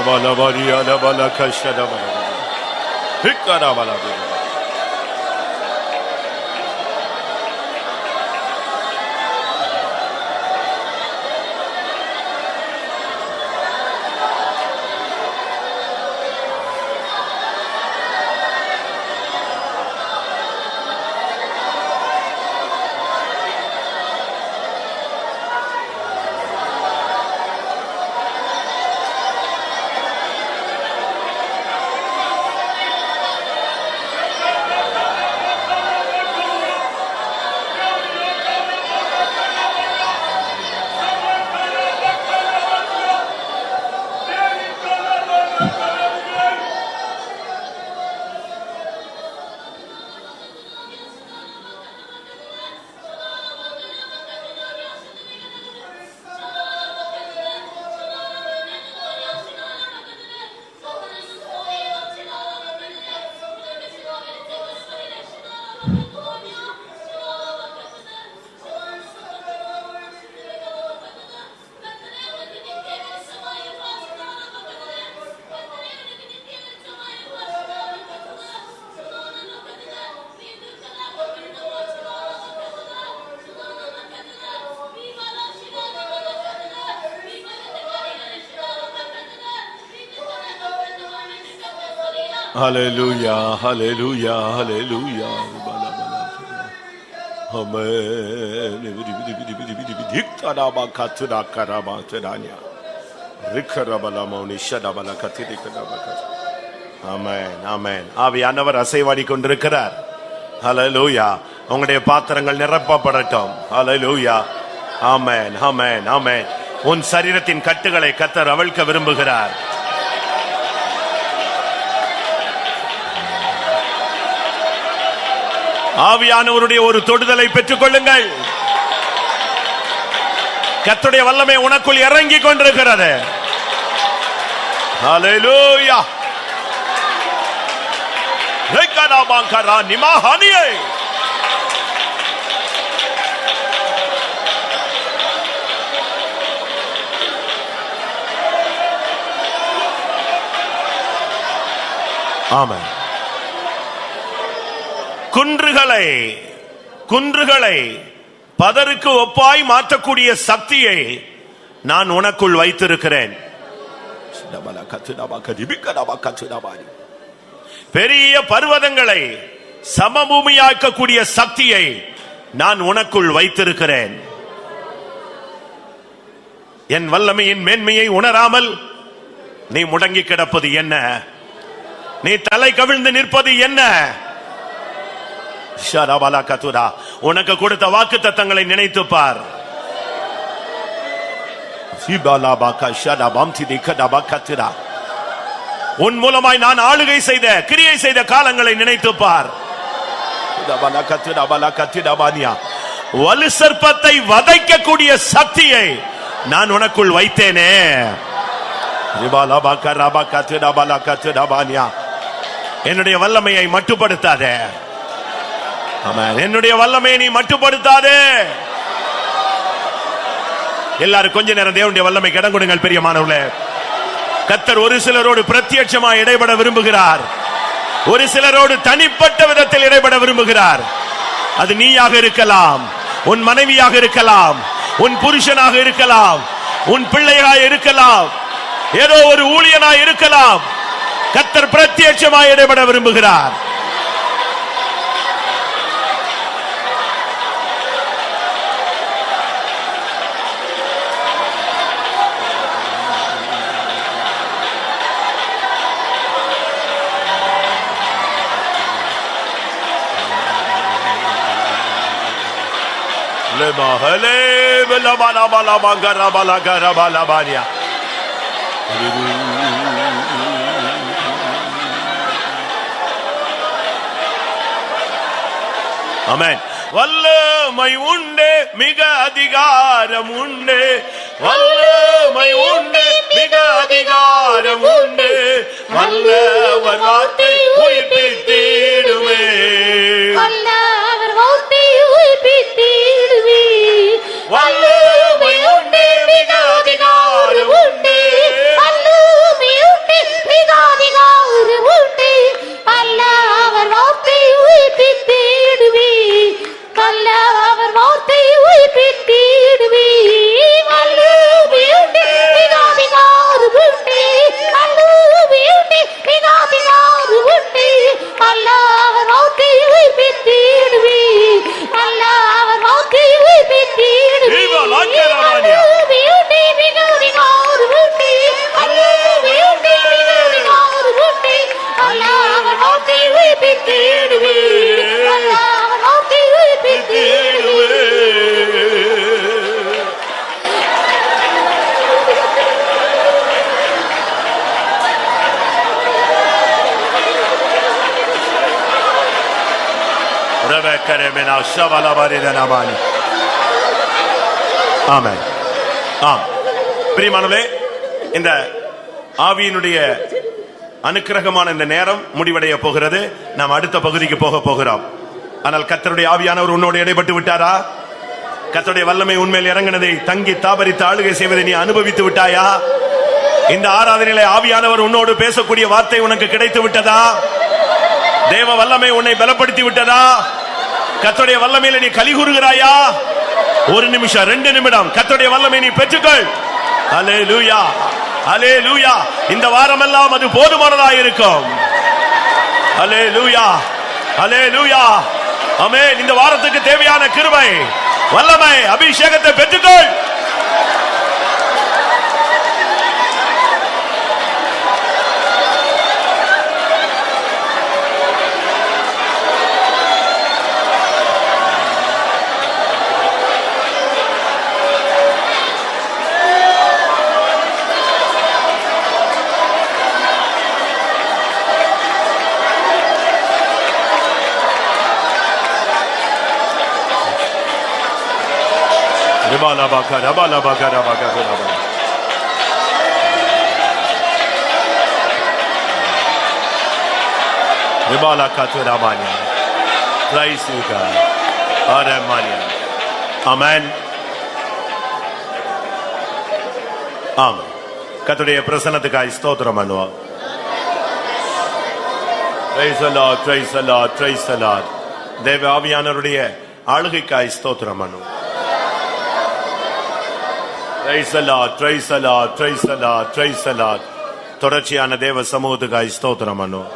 bala bariya la bala kashada bala. Hikara bala. Hallelujah, hallelujah, hallelujah. Amen. Amen, amen. ஆவியானவர் அசைவாடி கொண்டிருக்கிறார். ஹல்லேலூயா. உங்களுடைய பாத்திரங்கள் நிரப்பப்படட்டும். ஹல்லேலூயா. ஆமென், ஆமென், ஆமென். உன் சரீரத்தின் கட்டுகளை கர்த்தர் அவிழ்க்க விரும்புகிறார். ஆவியானவருடைய ஒரு தொடுதலை பெற்றுக் கொள்ளுங்கள். கர்த்தருடைய வல்லமை உனக்குள் இறங்கி கொண்டிருக்கிறது. ஹல்லேலூயா. ரெக்கடாபாங்கரா நிமாஹானியே. ஆமென். குன்றுகளை பதருக்கு ஒப்பாய் மாற்றக்கூடிய சக்தியை நான் உனக்குள் வைத்திருக்கிறேன். பெரிய பர்வதங்களை சமபூமியாக்கக்கூடிய சக்தியை நான் உனக்குள் வைத்திருக்கிறேன். என் வல்லமையின் மேன்மையை உணராமல் நீ முடங்கி கிடப்பது என்ன? நீ தலை கவிழ்ந்து நிற்பது என்ன? உனக்கு கொடுத்த வாக்கு தத்தங்களை நினைத்து பார். உன் மூலமாய் நான் ஆளுகை செய்த கிரியை செய்த காலங்களை நினைத்து பார். வலு சர்ப்பத்தை வதைக்கக்கூடிய சக்தியை நான் உனக்குள் வைத்தேனே. என்னுடைய வல்லமையை மட்டுப்படுத்தாத. என்னுடைய வல்லமையை நீ மட்டுப்படுத்தாதே. எல்லாரும் கொஞ்ச நேரம் தேவனுடைய வல்லமை இடம் கொடுங்கள். பெரியமானவர்களே, கர்த்தர் ஒரு சிலரோடு பிரத்யட்சமாக இடைபட விரும்புகிறார். ஒரு சிலரோடு தனிப்பட்ட விதத்தில் இடைபட விரும்புகிறார். அது நீயாக இருக்கலாம், உன் மனைவியாக இருக்கலாம், உன் புருஷனாக இருக்கலாம், உன் பிள்ளையாக இருக்கலாம், ஏதோ ஒரு ஊழியனாக இருக்கலாம். கர்த்தர் பிரத்யட்சமாக இடைபட விரும்புகிறார். ஆமென். வல்லமை உண்டு, மிக அதிகாரம் உண்டு. வல்லமை உண்டு, மிக அதிகாரம் உண்டு. வல்லவர் வார்த்தை உயிர்ப்பித்திடுமே. வல்லவர் வார்த்தை உயிர்ப்பித்திடுமே. வல்லமை உண்டு, மிக அதிகாரம் உண்டு. வல்லமை உண்டு, தேடுவீர் அல்லாஹ் நோக்கி உயிர்ப்பித்தீடுவீர் ஆமென். ஆம். பிரியமானவர்களே, இந்த ஆவியினுடைய அனுக்கிரகமான இந்த நேரம் முடிவடைய போகிறது. நாம் அடுத்த பகுதிக்கு போகிறோம். ஆனால் கர்த்தருடைய ஆவியானவர் உன்னோடு இடைப்பட்டு விட்டாரா? கர்த்தருடைய வல்லமை உண்மையில் இறங்கினதை தங்கி தாபரித்து ஆளுகை செய்வதை நீ அனுபவித்து விட்டாயா? இந்த ஆராதனையிலே ஆவியானவர் உன்னோடு பேசக்கூடிய வார்த்தை உனக்கு கிடைத்து விட்டதா? தேவ வல்லமை உன்னை பலப்படுத்தி விட்டதா? கர்த்தருடைய வல்லமையில நீ களி கூறுகிறாயா? ஒரு நிமிஷம், 2 நிமிடம் கர்த்தருடைய வல்லமை நீ பெற்றுக்கொள். அல்லேலூயா, அல்லேலூயா. இந்த வாரமெல்லாம் அது போதுமானதா இருக்கும். அல்லேலூயா, அல்லேலூயா. ஆமென். இந்த வாரத்துக்கு தேவையான கிருபை, வல்லமை, அபிஷேகத்தை பெற்றுக்கொள். கர்த்தருடைய பிரசன்னத்துக்காய் ஸ்தோத்திரம் பண்ணுவோம். தேவ ஆவியானவருடைய ஆளுகைக்காய் ஸ்தோத்திரம் பண்ணுவோம். தொடர்ச்சியான தேவ சமூகத்துக்காய் ஸ்தோத்திரம் பண்ணுவோம்.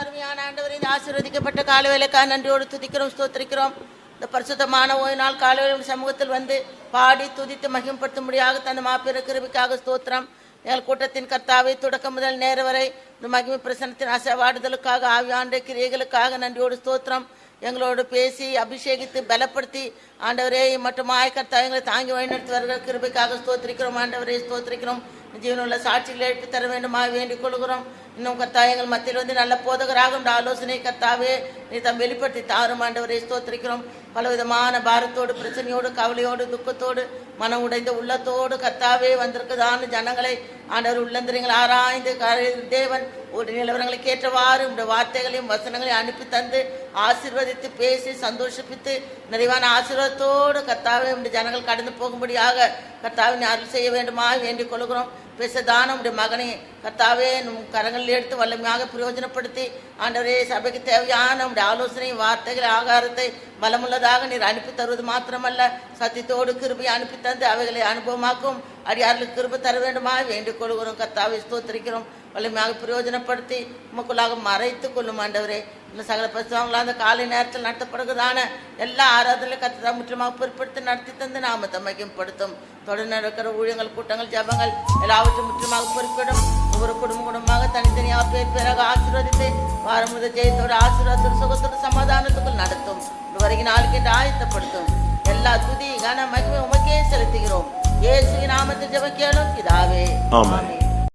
அருமையான ஆண்டவரே, இந்த ஆசீர்வதிக்கப்பட்ட காலவேளைக்காக நன்றியோடு துதிக்கிறோம், ஸ்தோத்திரிக்கிறோம். இந்த பரிசுத்தமான ஓய்வு நாள் காலவேளை சமூகத்தில் வந்து பாடி துதித்து மகிமைப்படுத்தும்படியாக தந்த மாபெரும் கிருபைக்காக ஸ்தோத்திரம். எங்கள் கூட்டத்தின் கர்த்தாவை தொடக்கம் முதல் நேர வரை இந்த மகிமை பிரசன்னத்தின் அசைவாடுதலுக்காக ஆவியாண்ட கிரியைகளுக்காக நன்றியோடு ஸ்தோத்திரம். எங்களோடு பேசி அபிஷேகித்து பலப்படுத்தி ஆண்டவரே மற்றும் கர்த்தா எங்களை தாங்கி வழிநடத்தி வருகிற கிருபைக்காக ஸ்தோத்திரிக்கிறோம். ஆண்டவரே ஸ்தோத்திரிக்கிறோம். ஜீவனுள்ள சாட்சிகளை எடுத்து தர வேண்டுமா வேண்டிக் கொள்கிறோம். இன்னும் கர்த்தா எங்கள் மத்தியில் வந்து நல்ல போதகராக உள்ள ஆலோசனை கர்த்தாவே நீ தம் வெளிப்படுத்தி தாரும். ஆண்டவரை ஸ்தோத்திரிக்கிறோம். பலவிதமான பாரத்தோடு, பிரச்சனையோடு, கவலையோடு, துக்கத்தோடு, மனம் உடைந்த உள்ளத்தோடு கர்த்தாவே வந்திருக்குதான ஜனங்களை ஆண்டவர் உள்ளந்திரங்கள் ஆராய்ந்து தேவன் ஒரு நிலவரங்களுக்கு ஏற்றவாறு இந்த வார்த்தைகளையும் வசனங்களையும் அனுப்பி தந்து ஆசீர்வதித்து பேசி சந்தோஷிப்பித்து நிறைவான ஆசீர்வாதத்தோடு கர்த்தாவே இந்த ஜனங்கள் கடந்து போகும்படியாக கர்த்தாவின் அருள் செய்ய வேண்டுமா வேண்டிக் கொள்கிறோம். பேசதான உடைய மகனை கர்த்தாவே கரங்களில் எடுத்து வல்லமையாக பிரயோஜனப்படுத்தி ஆண்டவரே சபைக்கு தேவையான உடைய ஆலோசனை, வார்த்தைகள், ஆகாரத்தை பலமுள்ளதாக நீர் அனுப்பி தருவது மாத்திரமல்ல, சத்தியத்தோடு கிருபை அனுப்பி தந்து அவைகளை அனுபவமாக்கும் அடியார்களுக்கு கிருபை தர வேண்டுமா வேண்டிக் கொள்கிறோம். கர்த்தாவை ஸ்தோத்திரிக்கிறோம். வலிமையாக பிரயோஜனப்படுத்தி உமக்குள்ளாக மறைத்து கொள்ளும் ஆண்டவரே. இன்னும் சகல பசுவாங்களா அந்த காலை நேரத்தில் நடத்தப்படுகிறதான எல்லா ஆராதனையும் கர்த்தா முற்றிலுமாக பொருட்படுத்தி நடத்தி தந்து நாமத்தை மகிமைப்படுத்தும். தொடர்ந்து நடக்கிற ஊழியங்கள், கூட்டங்கள், ஜபங்கள் எல்லாவற்றும் முற்றிலுமாக பொறுப்பிடும். ஒவ்வொரு குடும்பமாக தனித்தனியாக பேராக ஆசீர்வதித்து வாரம் முதல் ஜெயத்தோடு ஆசீர்வாதத்தோடு சுகத்தோடு சமாதானத்துக்குள் நடத்தும். வருகிற நாளுக்கு என்று ஆயத்தப்படுத்தும். எல்லா துதி கன மகிமை உமக்கே செலுத்துகிறோம். இயேசுவின் நாமத்தில் ஜெபம் கேளும் பிதாவே. ஆமென்.